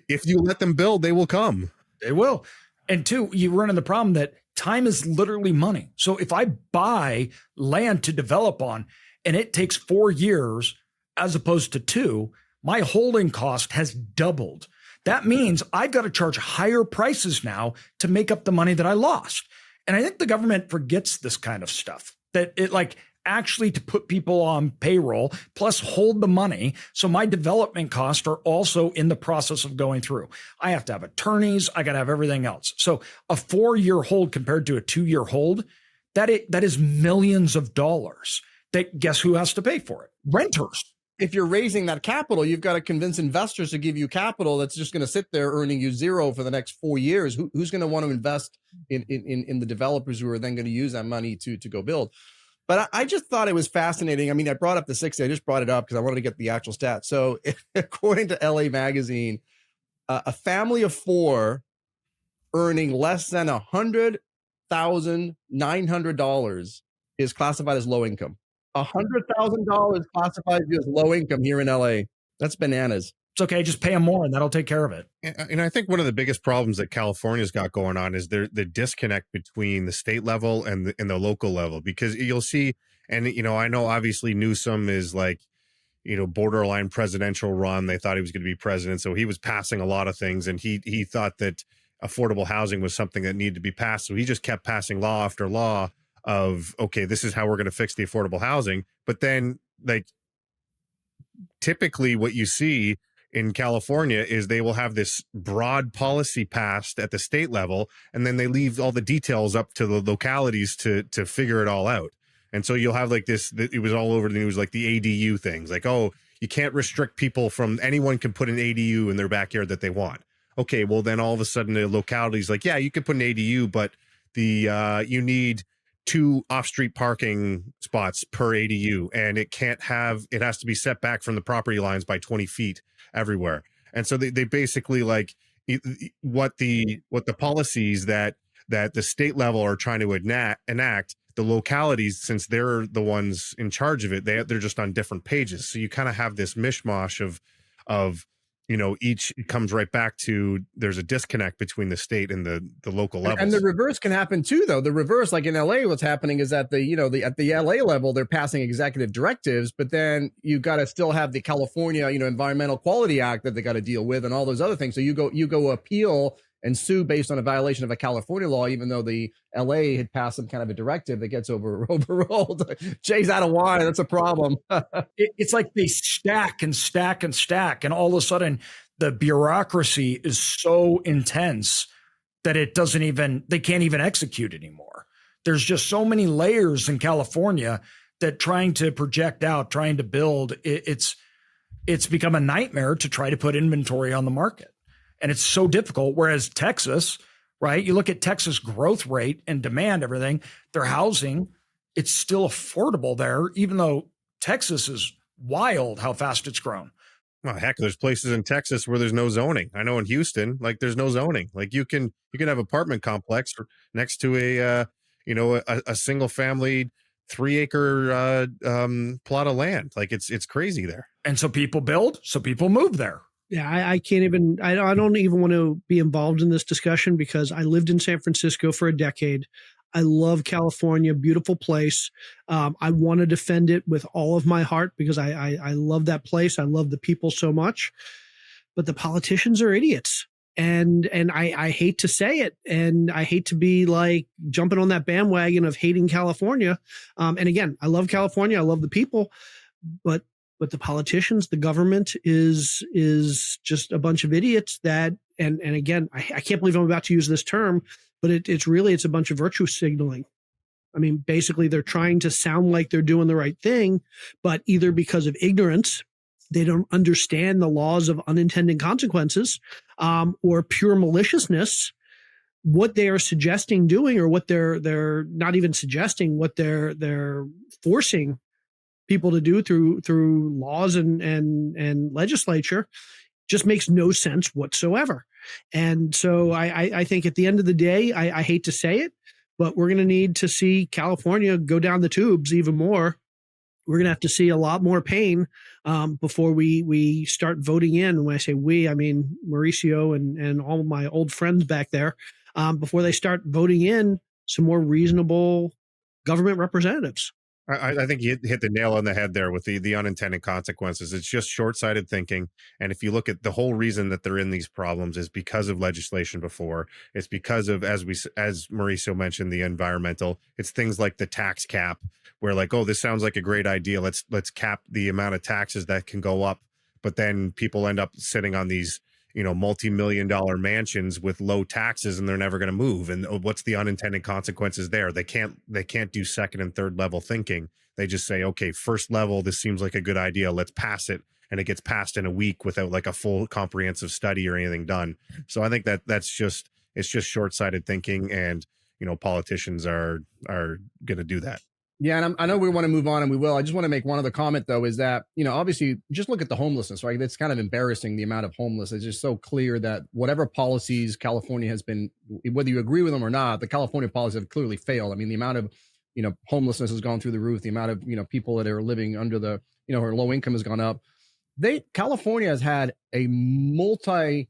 if you let them build, they will come. They will. And two, you run into the problem that time is literally money. So if I buy land to develop on and it takes 4 years as opposed to 2, my holding cost has doubled. That means I've got to charge higher prices now to make up the money that I lost. And I think the government forgets this kind of stuff, that it like actually to put people on payroll plus hold the money. So my development costs are also in the process of going through. I have to have attorneys. I got to have everything else. So a 4-year hold compared to a 2-year hold, that is millions of dollars. That guess who has to pay for it? Renters. If you're raising that capital, you've got to convince investors to give you capital that's just going to sit there earning you zero for the next 4 years. Who's going to want to invest in the developers who are then going to use that money to go build? But I just thought it was fascinating. I mean, I brought up the 60. I just brought it up because I wanted to get the actual stats. So according to LA Magazine, a family of 4 earning less than $100,900 is classified as low income. $100,000 classifies you as low income here in LA. That's bananas. It's okay. Just pay them more and that'll take care of it. And I think one of the biggest problems that California's got going on is the disconnect between the state level and the local level, because you'll see, and I know obviously Newsom is like, borderline presidential run. They thought he was going to be president, so he was passing a lot of things, and he thought that affordable housing was something that needed to be passed. So he just kept passing law after law of, okay, this is how we're going to fix the affordable housing. But then, like, typically what you see in California is they will have this broad policy passed at the state level, and then they leave all the details up to the localities to figure it all out. And so you'll have like this, it was all over the news, like the ADU things, like, oh, you can't restrict people from, anyone can put an ADU in their backyard that they want. Okay, well then all of a sudden the locality's like, yeah, you can put an ADU, but you need 2 off-street parking spots per ADU, and it has to be set back from the property lines by 20 feet everywhere. And so they basically, like, what the policies that the state level are trying to enact, the localities, since they're the ones in charge of it, they're just on different pages. So you kind of have this mishmash of each comes right back to, there's a disconnect between the state and the local levels. And the reverse can happen too, though. The reverse, like in LA, what's happening is that at the LA level, they're passing executive directives, but then you got to still have the California, Environmental Quality Act that they got to deal with and all those other things. So you go appeal and sue based on a violation of a California law, even though the LA had passed some kind of a directive that gets overruled. Jay's out of wine. That's a problem. It's like they stack and stack and stack. And all of a sudden the bureaucracy is so intense that they can't even execute anymore. There's just so many layers in California that trying to project out, trying to build, it's become a nightmare to try to put inventory on the market. And it's so difficult. Whereas Texas, right? You look at Texas growth rate and demand, everything, their housing, it's still affordable there, even though Texas is wild how fast it's grown. Well, heck, there's places in Texas where there's no zoning. I know in Houston, like, there's no zoning. Like, you can have apartment complex next to a single family 3-acre plot of land. Like, it's crazy there. And so people build, so people move there. Yeah, I can't even, I don't even want to be involved in this discussion because I lived in San Francisco for a decade. I love California, beautiful place. I want to defend it with all of my heart because I love that place. I love the people so much, but the politicians are idiots. And I hate to say it, and I hate to be like jumping on that bandwagon of hating California. And again, I love California. I love the people, but the politicians, the government is just a bunch of idiots that, and again, I can't believe I'm about to use this term, but it's a bunch of virtue signaling. I mean, basically they're trying to sound like they're doing the right thing, but either because of ignorance, they don't understand the laws of unintended consequences, or pure maliciousness, what they are suggesting doing, or what they're not even suggesting, what they're forcing people to do through laws and legislature just makes no sense whatsoever. And so I think at the end of the day, I hate to say it, but we're going to need to see California go down the tubes even more. We're going to have to see a lot more pain before we start voting in. When I say we, I mean Mauricio and all my old friends back there, before they start voting in some more reasonable government representatives. I think you hit the nail on the head there with the unintended consequences. It's just short-sighted thinking. And if you look at the whole reason that they're in these problems is because of legislation before. It's because of, as Mauricio mentioned, the environmental. It's things like the tax cap, where like, oh, this sounds like a great idea. Let's cap the amount of taxes that can go up. But then people end up sitting on these multi-million-dollar mansions with low taxes, and they're never going to move. And what's the unintended consequences there? They can't do second and third level thinking. They just say, okay, first level, this seems like a good idea. Let's pass it. And it gets passed in a week without like a full comprehensive study or anything done. So I think it's just short-sighted thinking, and politicians are going to do that. Yeah, and I know we want to move on, and we will. I just want to make one other comment, though, is that, obviously, just look at the homelessness, right? It's kind of embarrassing, the amount of homeless. It's just so clear that whatever policies California has been, whether you agree with them or not, the California policies have clearly failed. I mean, the amount of homelessness has gone through the roof. The amount of, people that are living under the, or low income has gone up. California has had a multi-decade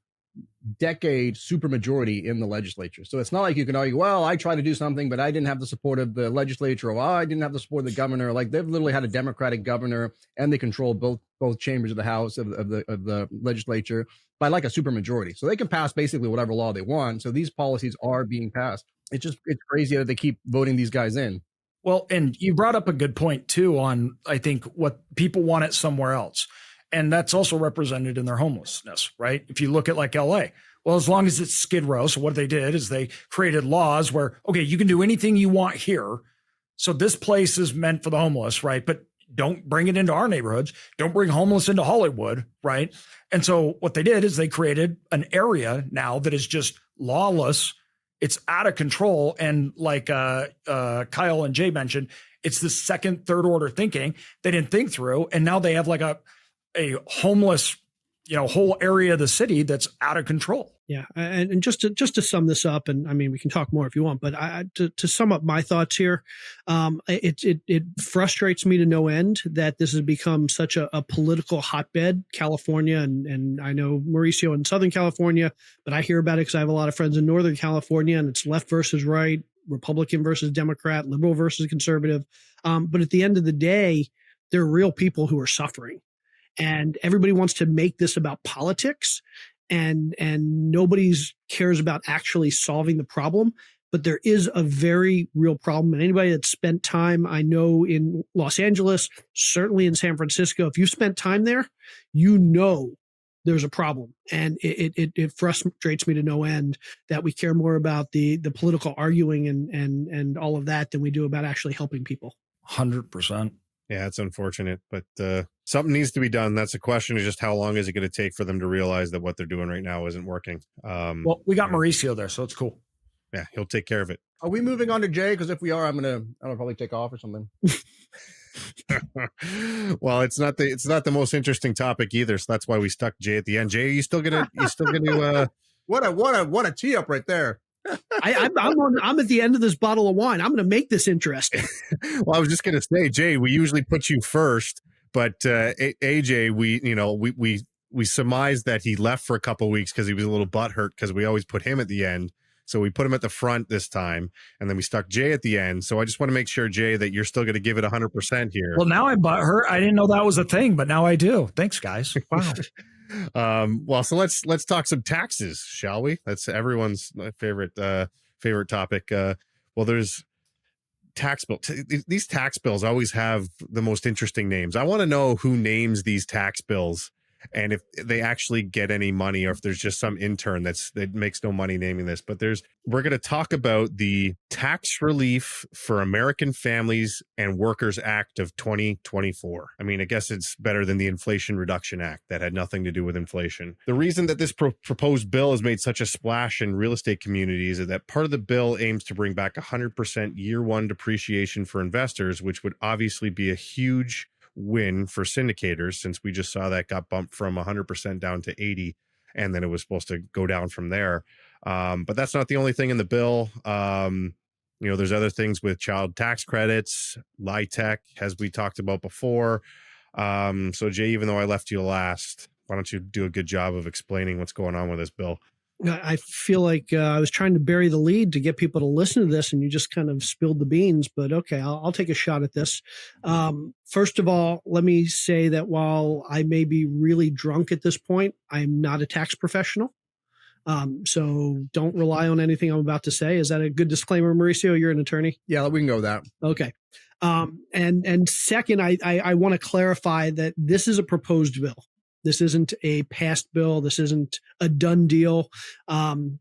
supermajority in the legislature. So it's not like you can argue, well, I tried to do something, but I didn't have the support of the legislature, or I didn't have the support of the governor. Like, they've literally had a Democratic governor, and they control both chambers of the House of the legislature by like a supermajority. So they can pass basically whatever law they want. So these policies are being passed. It's crazy that they keep voting these guys in. Well, and you brought up a good point too on, I think, what people want it somewhere else. And that's also represented in their homelessness, right? If you look at like LA, well, as long as it's Skid Row. So what they did is they created laws where, okay, you can do anything you want here. So this place is meant for the homeless, right? But don't bring it into our neighborhoods. Don't bring homeless into Hollywood, right? And so what they did is they created an area now that is just lawless. It's out of control. And like Kyle and Jay mentioned, it's the second, third order thinking they didn't think through. And now they have like a homeless, whole area of the city that's out of control. Yeah. And just to sum this up, and I mean, we can talk more if you want, but to sum up my thoughts here, it frustrates me to no end that this has become such a political hotbed, California. And I know Mauricio in Southern California, but I hear about it because I have a lot of friends in Northern California, and it's left versus right, Republican versus Democrat, liberal versus conservative. But at the end of the day, there are real people who are suffering. And everybody wants to make this about politics, and nobody cares about actually solving the problem. But there is a very real problem. And anybody that's spent time, I know in Los Angeles, certainly in San Francisco, if you've spent time there, there's a problem. And it frustrates me to no end that we care more about the political arguing and all of that than we do about actually helping people. 100%. Yeah, it's unfortunate, but something needs to be done. That's the question, is just how long is it going to take for them to realize that what they're doing right now isn't working? Well, we got Mauricio there, so it's cool. Yeah, he'll take care of it. Are we moving on to Jay? Because if we are, I'll probably take off or something. Well, it's not the most interesting topic either, so that's why we stuck Jay at the end. Jay, you still gonna what a tee up right there. I'm at the end of this bottle of wine. I'm going to make this interesting. Well, I was just going to say, Jay, we usually put you first, but AJ, we surmised that he left for a couple of weeks because he was a little butthurt because we always put him at the end. So we put him at the front this time, and then we stuck Jay at the end. So I just want to make sure, Jay, that you're still going to give it 100% here. Well, now I'm butthurt. I didn't know that was a thing, but now I do. Thanks, guys. Wow. Well, so let's talk some taxes, shall we? That's everyone's favorite topic. Well, there's tax bill. These tax bills always have the most interesting names. I want to know who names these tax bills, and if they actually get any money, or if there's just some intern that makes no money naming this. But we're going to talk about the Tax Relief for American Families and Workers Act of 2024. I mean, I guess it's better than the Inflation Reduction Act that had nothing to do with inflation. The reason that this proposed bill has made such a splash in real estate communities is that part of the bill aims to bring back 100% year one depreciation for investors, which would obviously be a huge win for syndicators, since we just saw that got bumped from 100% down to 80, and then it was supposed to go down from there. But that's not the only thing in the bill. There's other things with child tax credits, LIHTC, as we talked about before. So Jay, even though I left you last, why don't you do a good job of explaining what's going on with this bill? I feel like I was trying to bury the lead to get people to listen to this, and you just kind of spilled the beans. But okay, I'll take a shot at this. First of all, let me say that while I may be really drunk at this point, I'm not a tax professional. So don't rely on anything I'm about to say. Is that a good disclaimer, Mauricio? You're an attorney? Yeah, we can go with that. Okay. And second, I want to clarify that this is a proposed bill. This isn't a passed bill. This isn't a done deal.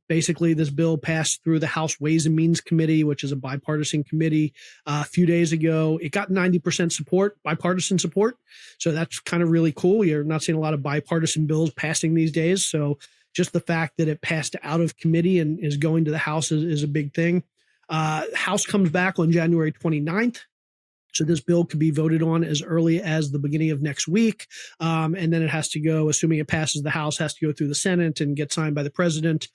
Basically, this bill passed through the House Ways and Means Committee, which is a bipartisan committee, a few days ago. It got 90% support, bipartisan support. So that's kind of really cool. You're not seeing a lot of bipartisan bills passing these days. So just the fact that it passed out of committee and is going to the House is a big thing. House comes back on January 29th. So this bill could be voted on as early as the beginning of next week. And then it has to go, assuming it passes the House, has to go through the Senate and get signed by the president,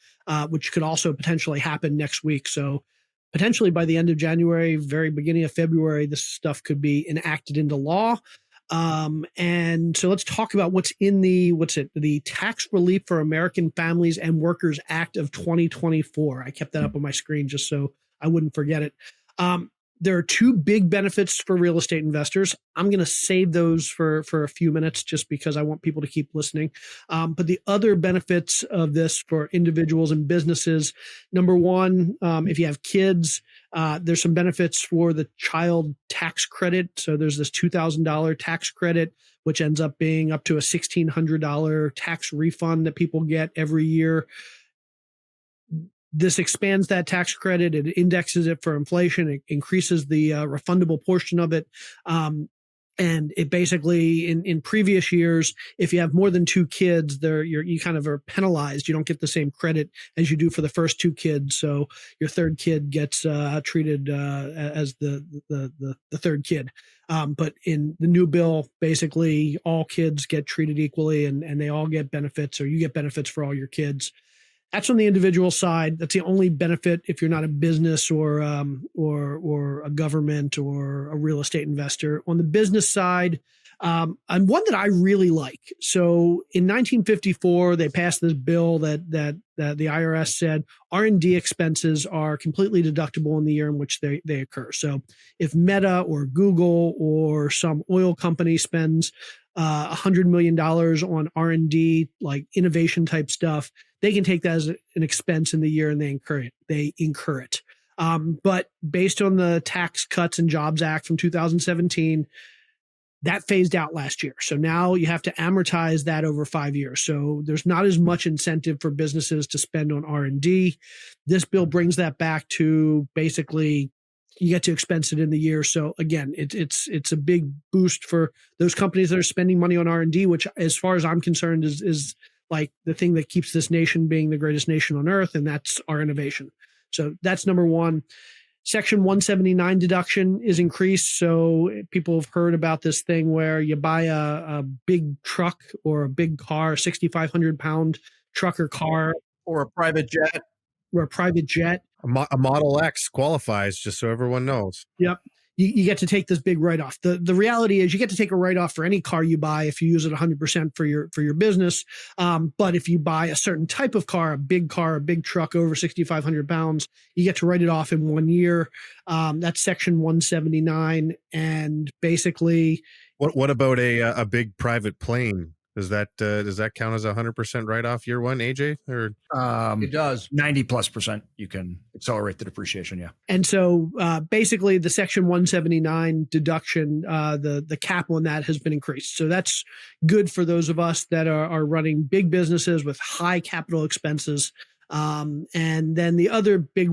which could also potentially happen next week. So potentially by the end of January, very beginning of February, this stuff could be enacted into law. And so let's talk about what's in the Tax Relief for American Families and Workers Act of 2024. I kept that up on my screen just so I wouldn't forget it. There are two big benefits for real estate investors. I'm going to save those for a few minutes just because I want people to keep listening. But the other benefits of this for individuals and businesses, number one, if you have kids, there's some benefits for the child tax credit. So there's this $2,000 tax credit, which ends up being up to a $1,600 tax refund that people get every year. This expands that tax credit. It indexes it for inflation. It increases the refundable portion of it. And it basically, in previous years, if you have more than two kids, you kind of are penalized. You don't get the same credit as you do for the first two kids. So your third kid gets treated as the third kid. But in the new bill, basically all kids get treated equally, and they all get benefits, or you get benefits for all your kids. That's on the individual side. That's the only benefit if you're not a business or a government or a real estate investor. On the business side, and one that I really like. So in 1954, they passed this bill that the IRS said R&D expenses are completely deductible in the year in which they occur. So if Meta or Google or some oil company spends $100 million on R&D, like innovation type stuff, they can take that as an expense in the year and they incur it. But based on the Tax Cuts and Jobs Act from 2017, that phased out last year. So now you have to amortize that over 5 years. So there's not as much incentive for businesses to spend on R&D. This bill brings that back to basically you get to expense it in the year. So again, it's a big boost for those companies that are spending money on R&D, which as far as I'm concerned is like the thing that keeps this nation being the greatest nation on earth. And that's our innovation. So that's number one. Section 179 deduction is increased. So people have heard about this thing where you buy a big truck or a big car, 6,500 pound truck or car. Or a private jet. Or a private jet. A Model X qualifies, just so everyone knows. Yep. You get to take this big write-off. The reality is you get to take a write-off for any car you buy if you use it 100% for your business. But if you buy a certain type of car, a big truck over 6,500 pounds, you get to write it off in 1 year. That's Section 179. And basically, what about a big private plane? Does that count as 100% write-off year one, AJ? Or it does. 90+% you can accelerate the depreciation, yeah. And so basically the Section 179 deduction, the cap on that has been increased. So that's good for those of us that are running big businesses with high capital expenses. And then the other big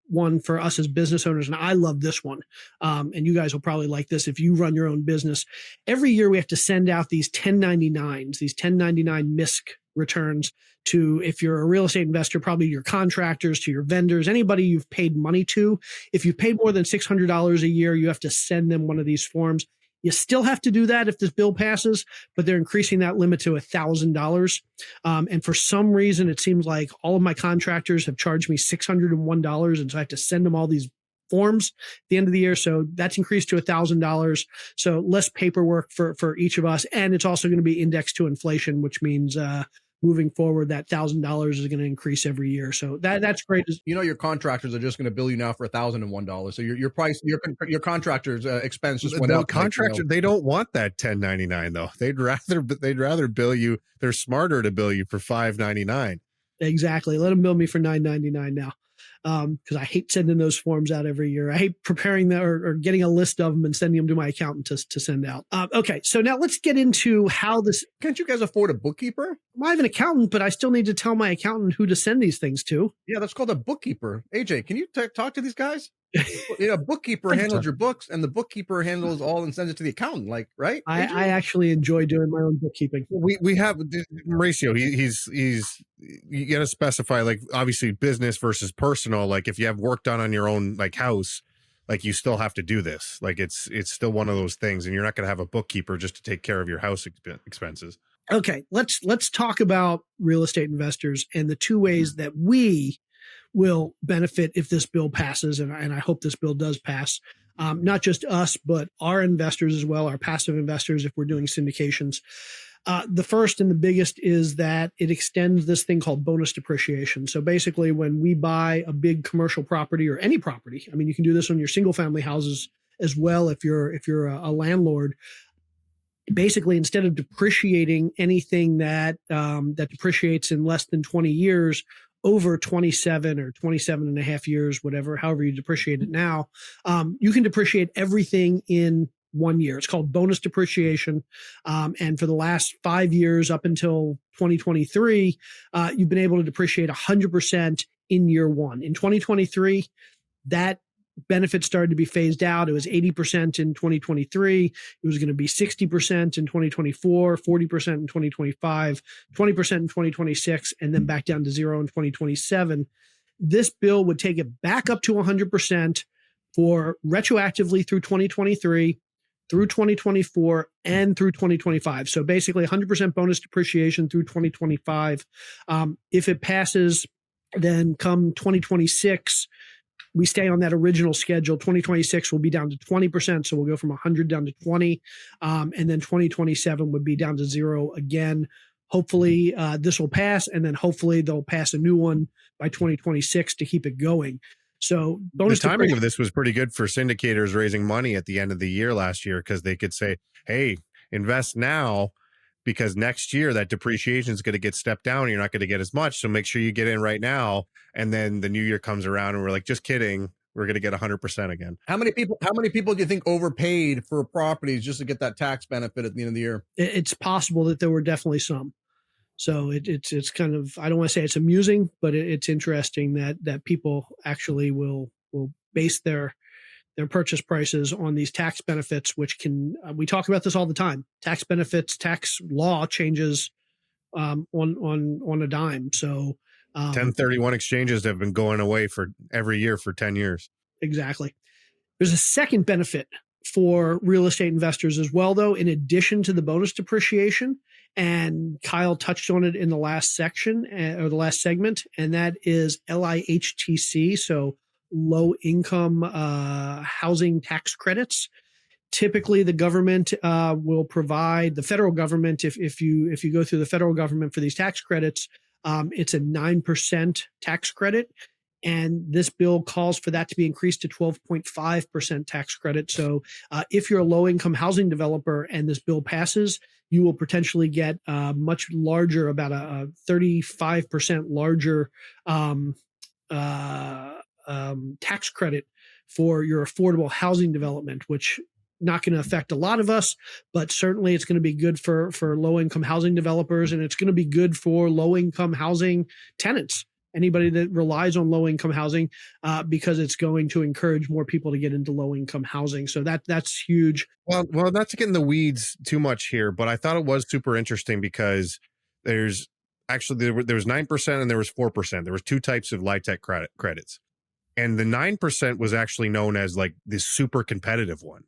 one for us as business owners, and I love this one, and you guys will probably like this if you run your own business. Every year we have to send out these 1099s, these 1099 MISC returns to, if you're a real estate investor, probably your contractors, to your vendors, anybody you've paid money to. If you've paid more than $600 a year, you have to send them one of these forms. You still have to do that if this bill passes, but they're increasing that limit to $1,000. And for some reason, it seems like all of my contractors have charged me $601. And so I have to send them all these forms at the end of the year. So that's increased to $1,000. So less paperwork for each of us. And it's also going to be indexed to inflation, which means moving forward, that $1,000 is going to increase every year. So that's great. You know, your contractors are just going to bill you now for $1,001. So your price, your contractor's expense just went up. Contractor, they don't want that 1099 though. They'd rather bill you. They're smarter to bill you for $599. Exactly. Let them bill me for $9.99 now. Because I hate sending those forms out every year. I hate preparing them or getting a list of them and sending them to my accountant to send out. Okay, so now let's get into how this. Can't you guys afford a bookkeeper? Well, I have an accountant, but I still need to tell my accountant who to send these things to. Yeah, that's called a bookkeeper. AJ, can you talk to these guys? You know, a bookkeeper handles your books, and the bookkeeper handles all and sends it to the accountant. Like, right? I actually enjoy doing my own bookkeeping. We have Mauricio. He's you got to specify, like, obviously business versus personal. Like if you have work done on your own like house, like you still have to do this. Like it's still one of those things, and you're not going to have a bookkeeper just to take care of your house expenses. Okay, let's talk about real estate investors and the two ways that we will benefit if this bill passes, and I hope this bill does pass. Not just us, but our investors as well, our passive investors, if we're doing syndications. The first and the biggest is that it extends this thing called bonus depreciation. So basically, when we buy a big commercial property or any property, I mean, you can do this on your single family houses as well if you're a landlord. Basically, instead of depreciating anything that depreciates in less than 20 years, over 27 or 27 and a half years, whatever, however you depreciate it now, you can depreciate everything in 1 year. It's called bonus depreciation. And for the last 5 years up until 2023, you've been able to depreciate 100% in year one. In 2023, that benefit started to be phased out. It was 80% in 2023. It was going to be 60% in 2024, 40% in 2025, 20% in 2026, and then back down to zero in 2027. This bill would take it back up to 100% for retroactively through 2023, through 2024, and through 2025. So basically 100% bonus depreciation through 2025. If it passes, then come 2026, we stay on that original schedule. 2026 will be down to 20%. So we'll go from 100 down to 20. And then 2027 would be down to zero again. Hopefully this will pass. And then hopefully they'll pass a new one by 2026 to keep it going. So the timing of this was pretty good for syndicators raising money at the end of the year last year, because they could say, hey, invest now, because next year that depreciation is going to get stepped down. You're not going to get as much. So make sure you get in right now. And then the new year comes around and we're like, just kidding. We're going to get 100% again. How many people do you think overpaid for properties just to get that tax benefit at the end of the year? It's possible that there were definitely some. So it's kind of, I don't want to say it's amusing, but it's interesting that people actually will base their purchase prices on these tax benefits, which can, we talk about this all the time. Tax benefits, tax law changes on a dime. So 1031 exchanges have been going away for every year for 10 years. Exactly. There's a second benefit for real estate investors as well, though, in addition to the bonus depreciation. And Kyle touched on it in the last section or the last segment, and that is LIHTC. So low income housing tax credits. Typically, the government will provide, the federal government, if you go through the federal government for these tax credits, it's a 9% tax credit. And this bill calls for that to be increased to 12.5% tax credit. So if you're a low income housing developer and this bill passes, you will potentially get much larger, about a 35% larger tax credit for your affordable housing development, which not going to affect a lot of us, but certainly it's going to be good for low-income housing developers, and it's going to be good for low-income housing tenants, anybody that relies on low-income housing, because it's going to encourage more people to get into low-income housing. So that's huge. Well, not to get in the weeds too much here, but I thought it was super interesting because there's actually, there was 9% and there was 4%. There was two types of LIHTC credits. And the 9% was actually known as like this super competitive one.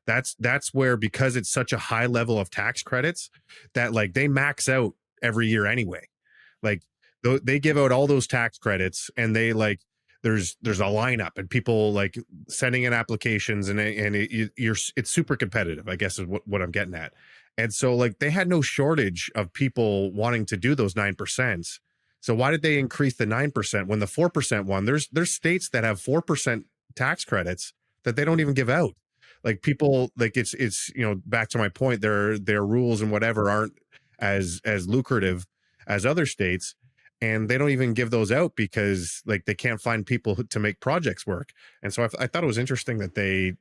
That's where, because it's such a high level of tax credits, that like they max out every year anyway. Like they give out all those tax credits, and they like there's a lineup and people like sending in applications, and it's super competitive, I guess is what I'm getting at. And so like they had no shortage of people wanting to do those 9%. So why did they increase the 9% when the 4% one? There's states that have 4% tax credits that they don't even give out. Like people, like it's back to my point, their rules and whatever aren't as lucrative as other states, and they don't even give those out because like they can't find people to make projects work. And so I thought it was interesting that they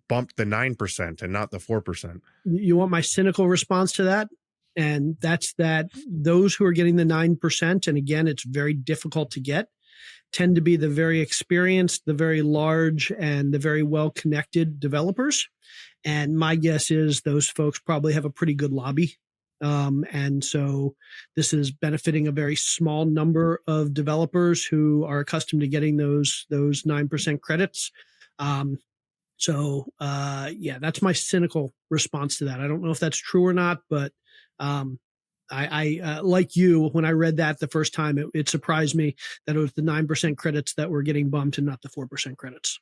bumped the 9% and not the 4%. You want my cynical response to that? And that's that those who are getting the 9%, and again, it's very difficult to get, tend to be the very experienced, the very large, and the very well-connected developers. And my guess is those folks probably have a pretty good lobby. And so this is benefiting a very small number of developers who are accustomed to getting those 9% credits. So that's my cynical response to that. I don't know if that's true or not, but I like you, when I read that the first time, it surprised me that it was the 9% credits that were getting bumped and not the 4% credits.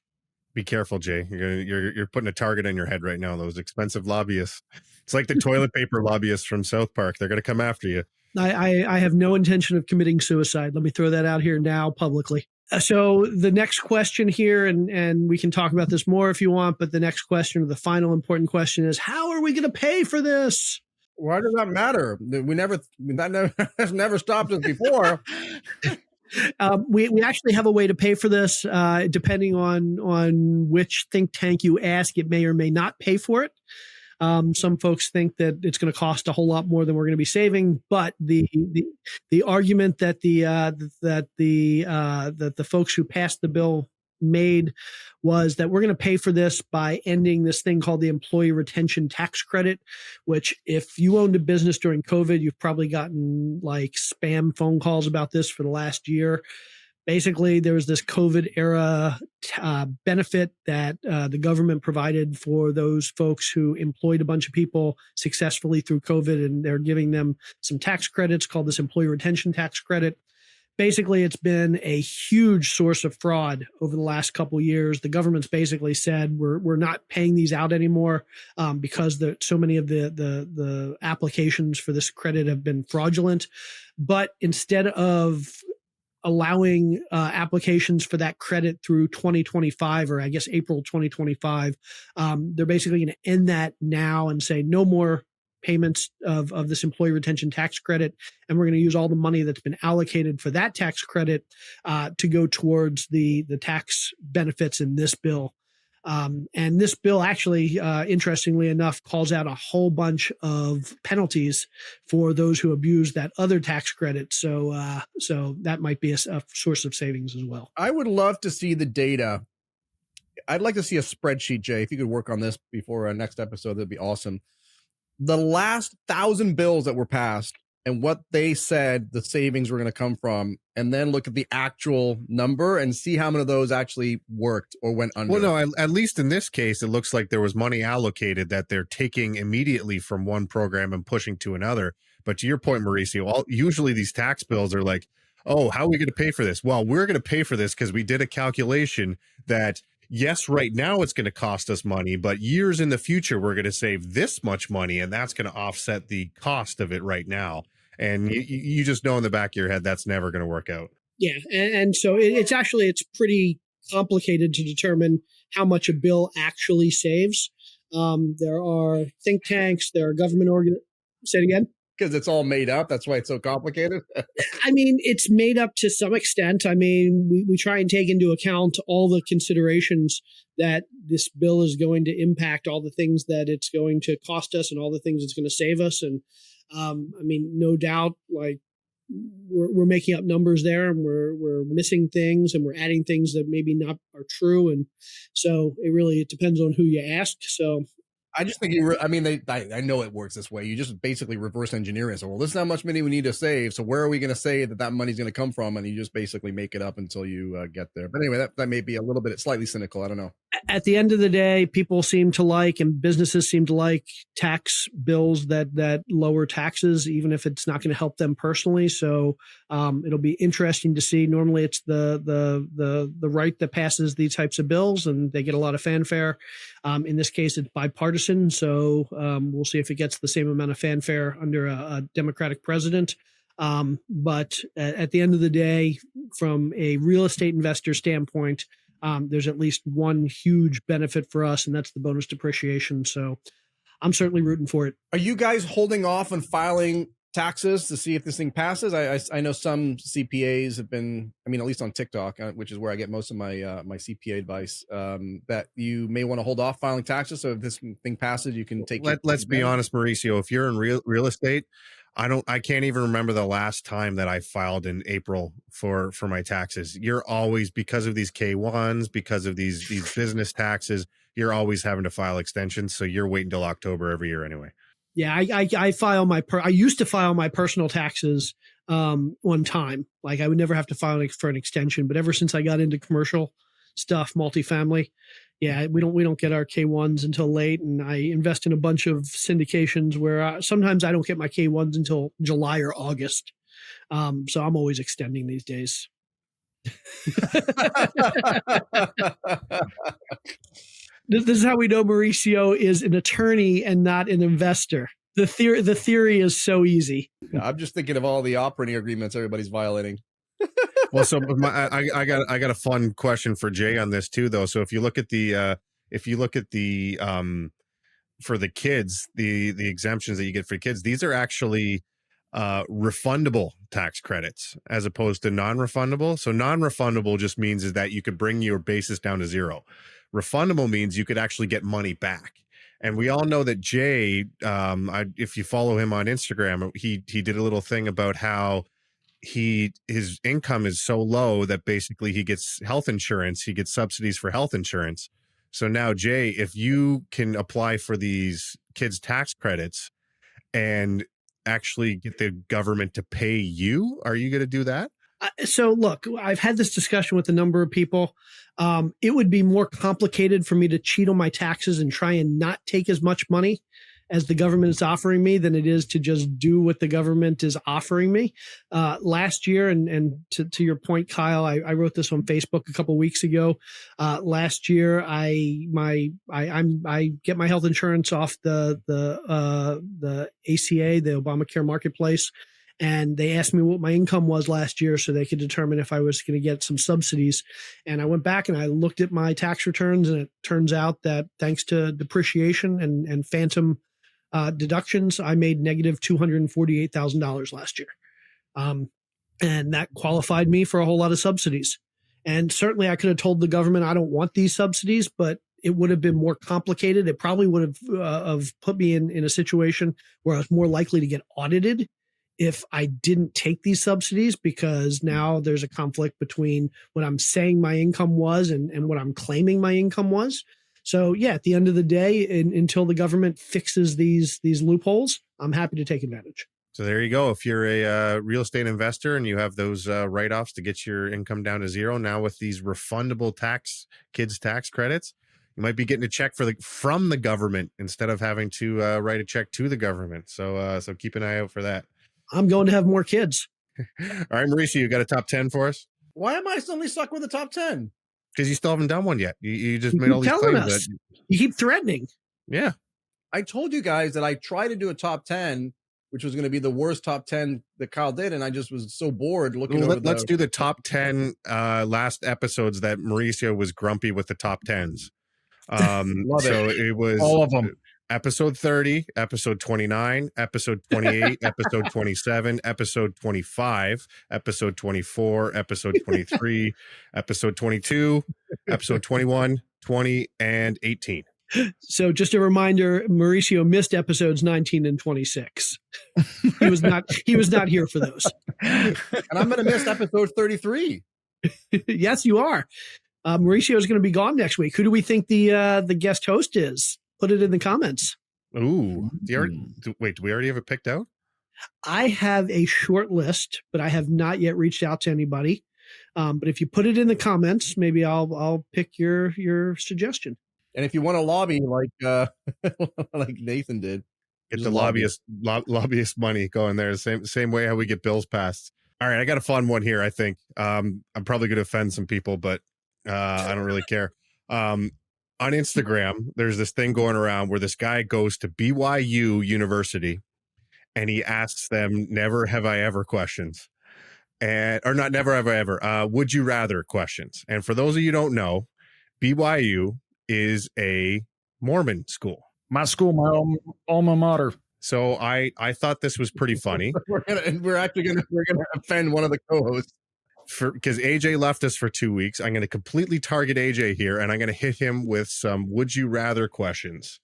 Be careful, Jay. You're putting a target on your head right now. Those expensive lobbyists. It's like the toilet paper lobbyists from South Park. They're going to come after you. I have no intention of committing suicide. Let me throw that out here now publicly. So the next question here, and we can talk about this more if you want, but the next question, or the final important question, is how are we going to pay for this? Why does that matter? That has never stopped us before. We actually have a way to pay for this. Depending on which think tank you ask, it may or may not pay for it. Some folks think that it's going to cost a whole lot more than we're going to be saving, but the argument that the folks who passed the bill made was that we're going to pay for this by ending this thing called the employee retention tax credit, which if you owned a business during COVID, you've probably gotten like spam phone calls about this for the last year. Basically, there was this COVID era benefit that the government provided for those folks who employed a bunch of people successfully through COVID, and they're giving them some tax credits called this employee retention tax credit. Basically, it's been a huge source of fraud over the last couple of years. The government's basically said we're not paying these out anymore because so many of the applications for this credit have been fraudulent. But instead of allowing applications for that credit through 2025, or I guess April 2025, they're basically going to end that now and say no more payments of this employee retention tax credit. And we're going to use all the money that's been allocated for that tax credit to go towards the tax benefits in this bill. And this bill actually, interestingly enough, calls out a whole bunch of penalties for those who abuse that other tax credit. So that might be a source of savings as well. I would love to see the data. I'd like to see a spreadsheet, Jay. If you could work on this before our next episode, that'd be awesome. The last 1,000 bills that were passed and what they said the savings were going to come from, and then look at the actual number and see how many of those actually worked or went under. Well, no, at least in this case, it looks like there was money allocated that they're taking immediately from one program and pushing to another. But to your point, Mauricio, usually these tax bills are like, oh, how are we going to pay for this? Well, we're going to pay for this because we did a calculation that, yes, right now it's going to cost us money, but years in the future, we're going to save this much money, and that's going to offset the cost of it right now. And you just know in the back of your head, that's never going to work out. Yeah. And so it's pretty complicated to determine how much a bill actually saves. There are think tanks, there are government say it again. Because it's all made up. That's why it's so complicated. I mean, it's made up to some extent. I mean, we try and take into account all the considerations that this bill is going to impact, all the things that it's going to cost us and all the things it's going to save us. And I mean, no doubt, like we're making up numbers there, and we're missing things, and we're adding things that maybe not are true. And so it depends on who you ask. So I just think I know it works this way. You just basically reverse engineer it. So, well, this is how much money we need to save. So where are we going to say that money's going to come from? And you just basically make it up until you get there. But anyway, that may be a little bit slightly cynical. I don't know. At the end of the day, people seem to like, and businesses seem to like, tax bills that lower taxes, even if it's not going to help them personally. So it'll be interesting to see. Normally, it's the right that passes these types of bills, and they get a lot of fanfare. In this case, it's bipartisan. So we'll see if it gets the same amount of fanfare under a Democratic president. But at the end of the day, from a real estate investor standpoint, there's at least one huge benefit for us, and that's the bonus depreciation. So I'm certainly rooting for it. Are you guys holding off on filing taxes to see if this thing passes? I know some CPAs have been, at least on TikTok, which is where I get most of my my CPA advice, that you may want to hold off filing taxes. So if this thing passes, you can take. Let's be honest, Mauricio. If you're in real estate, I can't even remember the last time that I filed in April for my taxes. You're always, because of these K1s, because of these business taxes, you're always having to file extensions. So you're waiting till October every year anyway. Yeah, I file I used to file my personal taxes on time. Like I would never have to file for an extension, but ever since I got into commercial stuff, multifamily. Yeah, we don't get our K1s until late, and I invest in a bunch of syndications where sometimes I don't get my K1s until July or August. So I'm always extending these days. This is how we know Mauricio is an attorney and not an investor. The theory is so easy. I'm just thinking of all the operating agreements everybody's violating. Well, so I got a fun question for Jay on this too, though. So if you look at the for the kids, the exemptions that you get for kids, these are actually refundable tax credits as opposed to non-refundable. So non-refundable just means is that you could bring your basis down to zero. Refundable means you could actually get money back. And we all know that Jay, if you follow him on Instagram, he did a little thing about how his income is so low that basically he gets health insurance. He gets subsidies for health insurance. So now, Jay, if you can apply for these kids' tax credits and actually get the government to pay you, are you going to do that? So look, I've had this discussion with a number of people. It would be more complicated for me to cheat on my taxes and try and not take as much money as the government is offering me than it is to just do what the government is offering me. Last year, and to your point, Kyle, I wrote this on Facebook a couple of weeks ago. Last year, I get my health insurance off the ACA, the Obamacare Marketplace. And they asked me what my income was last year so they could determine if I was going to get some subsidies. And I went back and I looked at my tax returns, and it turns out that thanks to depreciation and phantom deductions, I made negative $248,000 last year. And that qualified me for a whole lot of subsidies. And certainly I could have told the government, I don't want these subsidies, but it would have been more complicated. It probably would have put me in a situation where I was more likely to get audited if I didn't take these subsidies, because now there's a conflict between what I'm saying my income was and what I'm claiming my income was. So yeah, at the end of the day, until the government fixes these loopholes, I'm happy to take advantage. So there you go. If you're a real estate investor and you have those write-offs to get your income down to zero, now with these refundable kids tax credits, you might be getting a check from the government instead of having to write a check to the government. So keep an eye out for that. I'm going to have more kids. All right, Mauricio, you got a top 10 for us? Why am I suddenly stuck with the top 10? Because you still haven't done one yet. You just made all these claims. Us. You keep threatening. Yeah. I told you guys that I tried to do a top 10, which was going to be the worst top 10 that Kyle did, and I just was so bored looking over Let's do the top 10 last episodes that Mauricio was grumpy with the top 10s. It was all of them. Episode 30, episode 29, episode 28, episode 27, episode 25, episode 24, episode 23, episode 22, episode 21, 20, and 18. So just a reminder, Mauricio missed episodes 19 and 26. He was not here for those. And I'm going to miss episode 33. Yes, you are. Mauricio is going to be gone next week. Who do we think the guest host is? Put it in the comments. Ooh, do we already have it picked out? I have a short list, but I have not yet reached out to anybody. But if you put it in the comments, maybe I'll pick your suggestion. And if you want to lobby like like Nathan did, get the lobbyist money going there. Same way how we get bills passed. All right, I got a fun one here. I think I'm probably going to offend some people, but I don't really care. On Instagram, there's this thing going around where this guy goes to BYU University and he asks them never have I ever questions. Or not never have I ever, would you rather questions. And for those of you who don't know, BYU is a Mormon school. My school, my alma mater. So I thought this was pretty funny. we're actually gonna offend one of the co-hosts. Because AJ left us for 2 weeks. I'm going to completely target AJ here, and I'm going to hit him with some would you rather questions.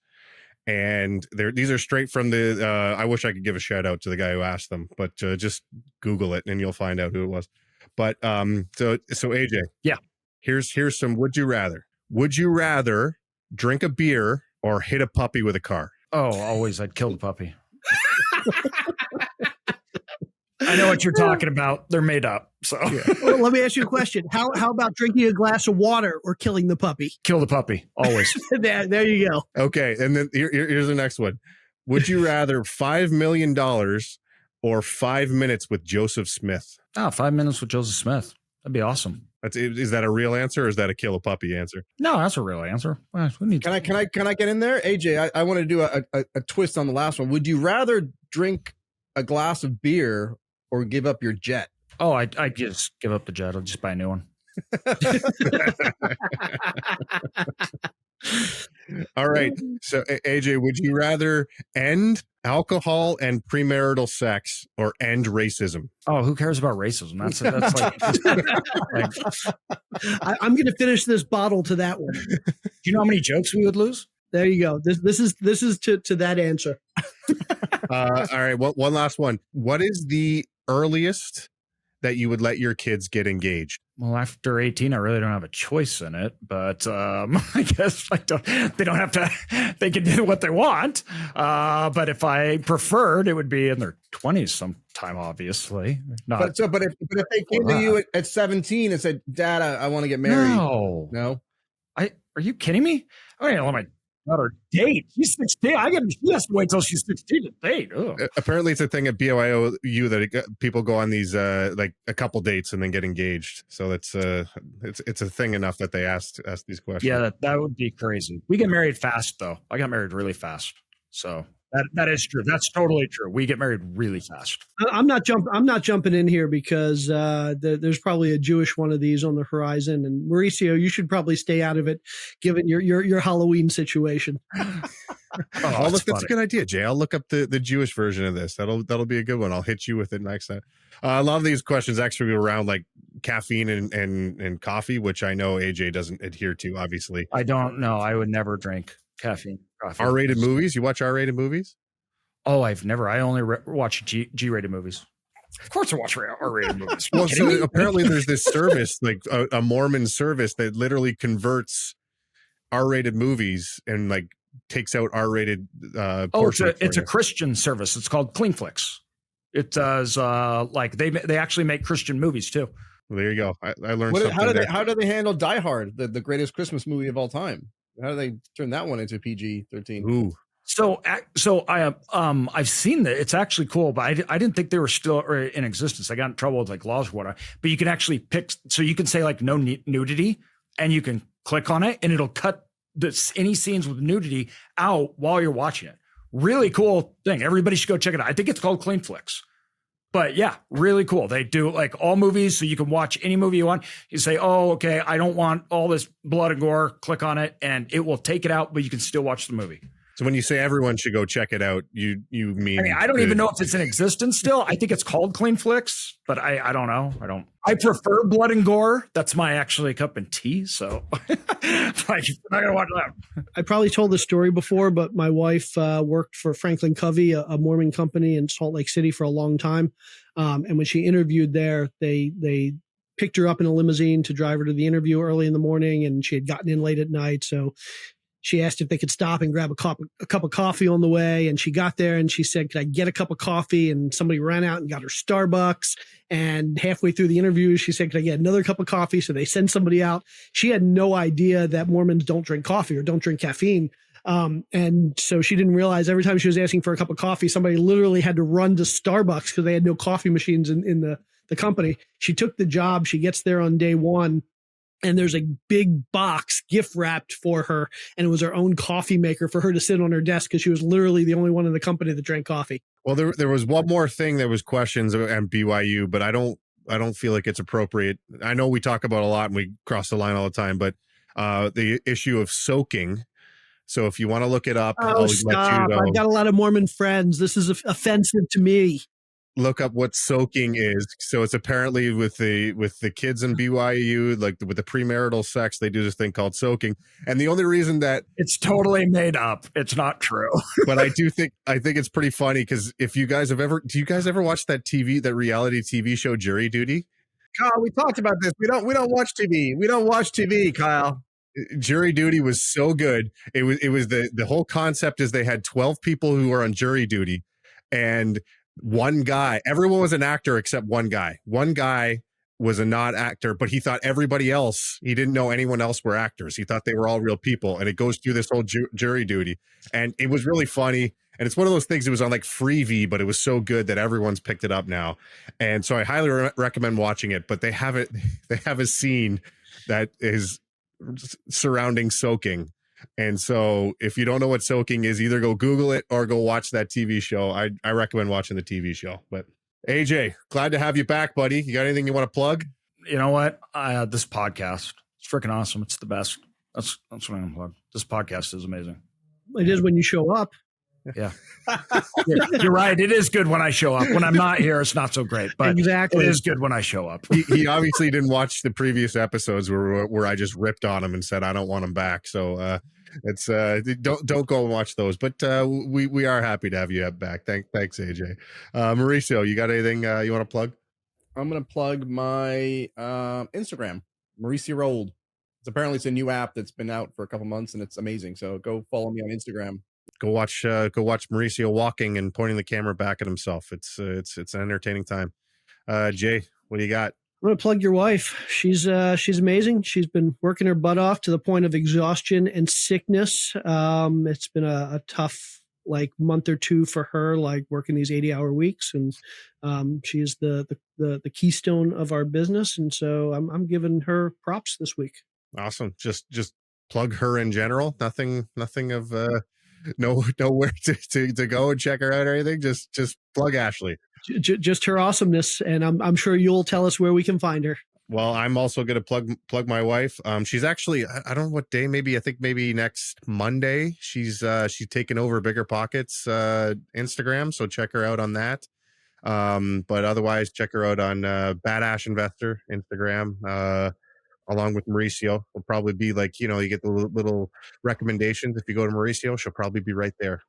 And these are straight from the I wish I could give a shout out to the guy who asked them, but just Google it and you'll find out who it was. But so AJ, yeah, here's some would you rather. Would you rather drink a beer or hit a puppy with a car? Oh, always I'd kill the puppy. I know what you're talking about. They're made up. So Well, let me ask you a question. How about drinking a glass of water or killing the puppy? kill the puppy always. There you go. Okay, and then here's the next one. Would you rather $5 million or 5 minutes with Joseph Smith? 5 minutes with Joseph Smith. That'd be awesome. Is that a real answer or is that a kill a puppy answer? No, that's a real answer. Can I get in there? AJ, I want to do a twist on the last one. Would you rather drink a glass of beer or give up your jet? Oh, I just give up the jet. I'll just buy a new one. All right. So AJ, would you rather end alcohol and premarital sex or end racism? Oh, who cares about racism? That's like I'm going to finish this bottle to that one. do you know how many jokes we would lose? There you go. This is to that answer. All right. One last one. What is the earliest that you would let your kids get engaged? Well, after 18, I really don't have a choice in it, but I guess they don't have to, they can do what they want. But if I preferred, it would be in their 20s sometime, obviously. But if they came to you at 17 and said, Dad, I want to get married. No. Are you kidding me? I don't let my daughter date. She's 16. She has to wait till she's 16 to date. Ugh. Apparently it's a thing at BYOU that people go on these like a couple dates and then get engaged. So it's a thing enough that they asked these questions. Yeah, that would be crazy. We get married fast though. I got married really fast. So that is true. That's totally true. We get married really fast. I'm not jumping in here because there's probably a Jewish one of these on the horizon. And Mauricio, you should probably stay out of it, given your Halloween situation. That's a good idea, Jay. I'll look up the Jewish version of this. That'll be a good one. I'll hit you with it next time. A lot of these questions actually go around like caffeine and coffee, which I know AJ doesn't adhere to. Obviously, I don't know. I would never drink caffeine. Coffee. R-rated movies. You watch R-rated movies? Oh, I've never. I only watch G-rated movies. Of course, I watch R-rated movies. Well, so apparently there's this service, like a Mormon service, that literally converts R-rated movies and like takes out R-rated. It's a Christian service. It's called CleanFlix. It does like they actually make Christian movies too. Well, there you go. I learned something. How do they handle Die Hard, the greatest Christmas movie of all time? How do they turn that one into PG-13? Ooh. So I've seen that. It's actually cool, but I didn't think they were still in existence. I got in trouble with like laws or whatnot. But you can actually pick. So you can say like no nudity, and you can click on it, and it'll cut any scenes with nudity out while you're watching it. Really cool thing. Everybody should go check it out. I think it's called CleanFlix. But yeah, really cool. They do like all movies, so you can watch any movie you want. You say, oh, okay, I don't want all this blood and gore. Click on it, and it will take it out, but you can still watch the movie. So when you say everyone should go check it out, you mean? I mean, I don't even know if it's in existence still. I think it's called CleanFlix, but I don't know. I prefer blood and gore. That's my actually cup of tea. So I'm not gonna watch that. I probably told this story before, but my wife worked for Franklin Covey, a Mormon company in Salt Lake City for a long time. And when she interviewed there, they picked her up in a limousine to drive her to the interview early in the morning, and she had gotten in late at night. So she asked if they could stop and grab a cup of coffee on the way. And she got there and she said, could I get a cup of coffee? And somebody ran out and got her Starbucks. And halfway through the interview, she said, could I get another cup of coffee? So they send somebody out. She had no idea that Mormons don't drink coffee or don't drink caffeine. And so she didn't realize every time she was asking for a cup of coffee, somebody literally had to run to Starbucks because they had no coffee machines in the company. She took the job. She gets there on day one, and there's a big box gift wrapped for her. And it was her own coffee maker for her to sit on her desk because she was literally the only one in the company that drank coffee. Well, there was one more thing. There was questions at BYU, but I don't feel like it's appropriate. I know we talk about a lot and we cross the line all the time, but the issue of soaking. So if you want to look it up, I'll stop. let you know. I've got a lot of Mormon friends. This is offensive to me. Look up what soaking is. So it's apparently with the kids in BYU, like with the premarital sex, they do this thing called soaking. And the only reason that it's totally made up, it's not true. But I think it's pretty funny because do you guys ever watch that reality TV show Jury Duty? Kyle, we talked about this. We don't watch TV. We don't watch TV, Kyle. Jury Duty was so good. It was the whole concept is they had 12 people who were on jury duty, and One guy, everyone was an actor except one guy. One guy was a not actor, but he thought everybody else, he didn't know anyone else were actors. He thought they were all real people. And it goes through this whole jury duty. And it was really funny. And it's one of those things, it was on like Freevee, but it was so good that everyone's picked it up now. And so I highly recommend watching it, but they have a scene that is surrounding soaking. And so if you don't know what soaking is, either go Google it or go watch that TV show. I recommend watching the TV show. But AJ, glad to have you back, buddy. You got anything you want to plug? You know what? This podcast, it's freaking awesome. It's the best. That's what I'm gonna plug. This podcast is amazing. It is when you show up. Yeah. You're right. It is good when I show up. When I'm not here, it's not so great. But exactly. It is good when I show up. He obviously didn't watch the previous episodes where I just ripped on him and said I don't want him back. So it's don't go and watch those. But we are happy to have you back. Thanks, AJ. Mauricio, you got anything you want to plug? I'm gonna plug my Instagram, Mauricio Rolled. It's a new app that's been out for a couple months and it's amazing. So go follow me on Instagram. Go watch Mauricio walking and pointing the camera back at himself. It's an entertaining time. Jay, what do you got? I'm gonna plug your wife. She's amazing. She's been working her butt off to the point of exhaustion and sickness. It's been a tough month or two for her, working these 80-hour weeks, and she is the keystone of our business. And so I'm giving her props this week. Awesome. Just plug her in general. Nothing of nowhere to go and check her out or anything. Just plug Ashley. Just her awesomeness, and I'm sure you'll tell us where we can find her. Well, I'm also going to plug my wife. She's actually, I don't know what day, I think maybe next Monday. She's taken over Bigger Pockets Instagram, so check her out on that. But otherwise, check her out on Badash Investor Instagram. Along with Mauricio, will probably be you get the little recommendations. If you go to Mauricio, she'll probably be right there.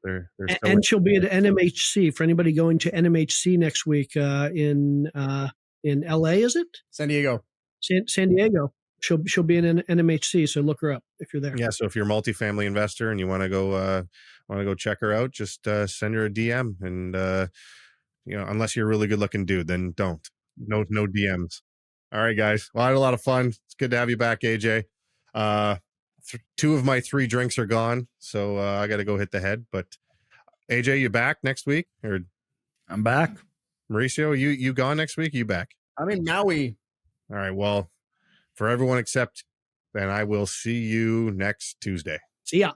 And she'll be at NMHC for anybody going to NMHC next week in LA. Is it San Diego? San Diego. She'll be in NMHC. So look her up if you're there. Yeah. So if you're a multifamily investor and you want to go check her out, just send her a DM. And unless you're a really good looking dude, then don't. No DMs. All right, guys. Well, I had a lot of fun. It's good to have you back, AJ. 2 of my 3 drinks are gone, so I got to go hit the head. But AJ, you back next week? Or I'm back. Mauricio, you gone next week? You back? I'm in Maui. All right. Well, for everyone except, then I will see you next Tuesday. See ya.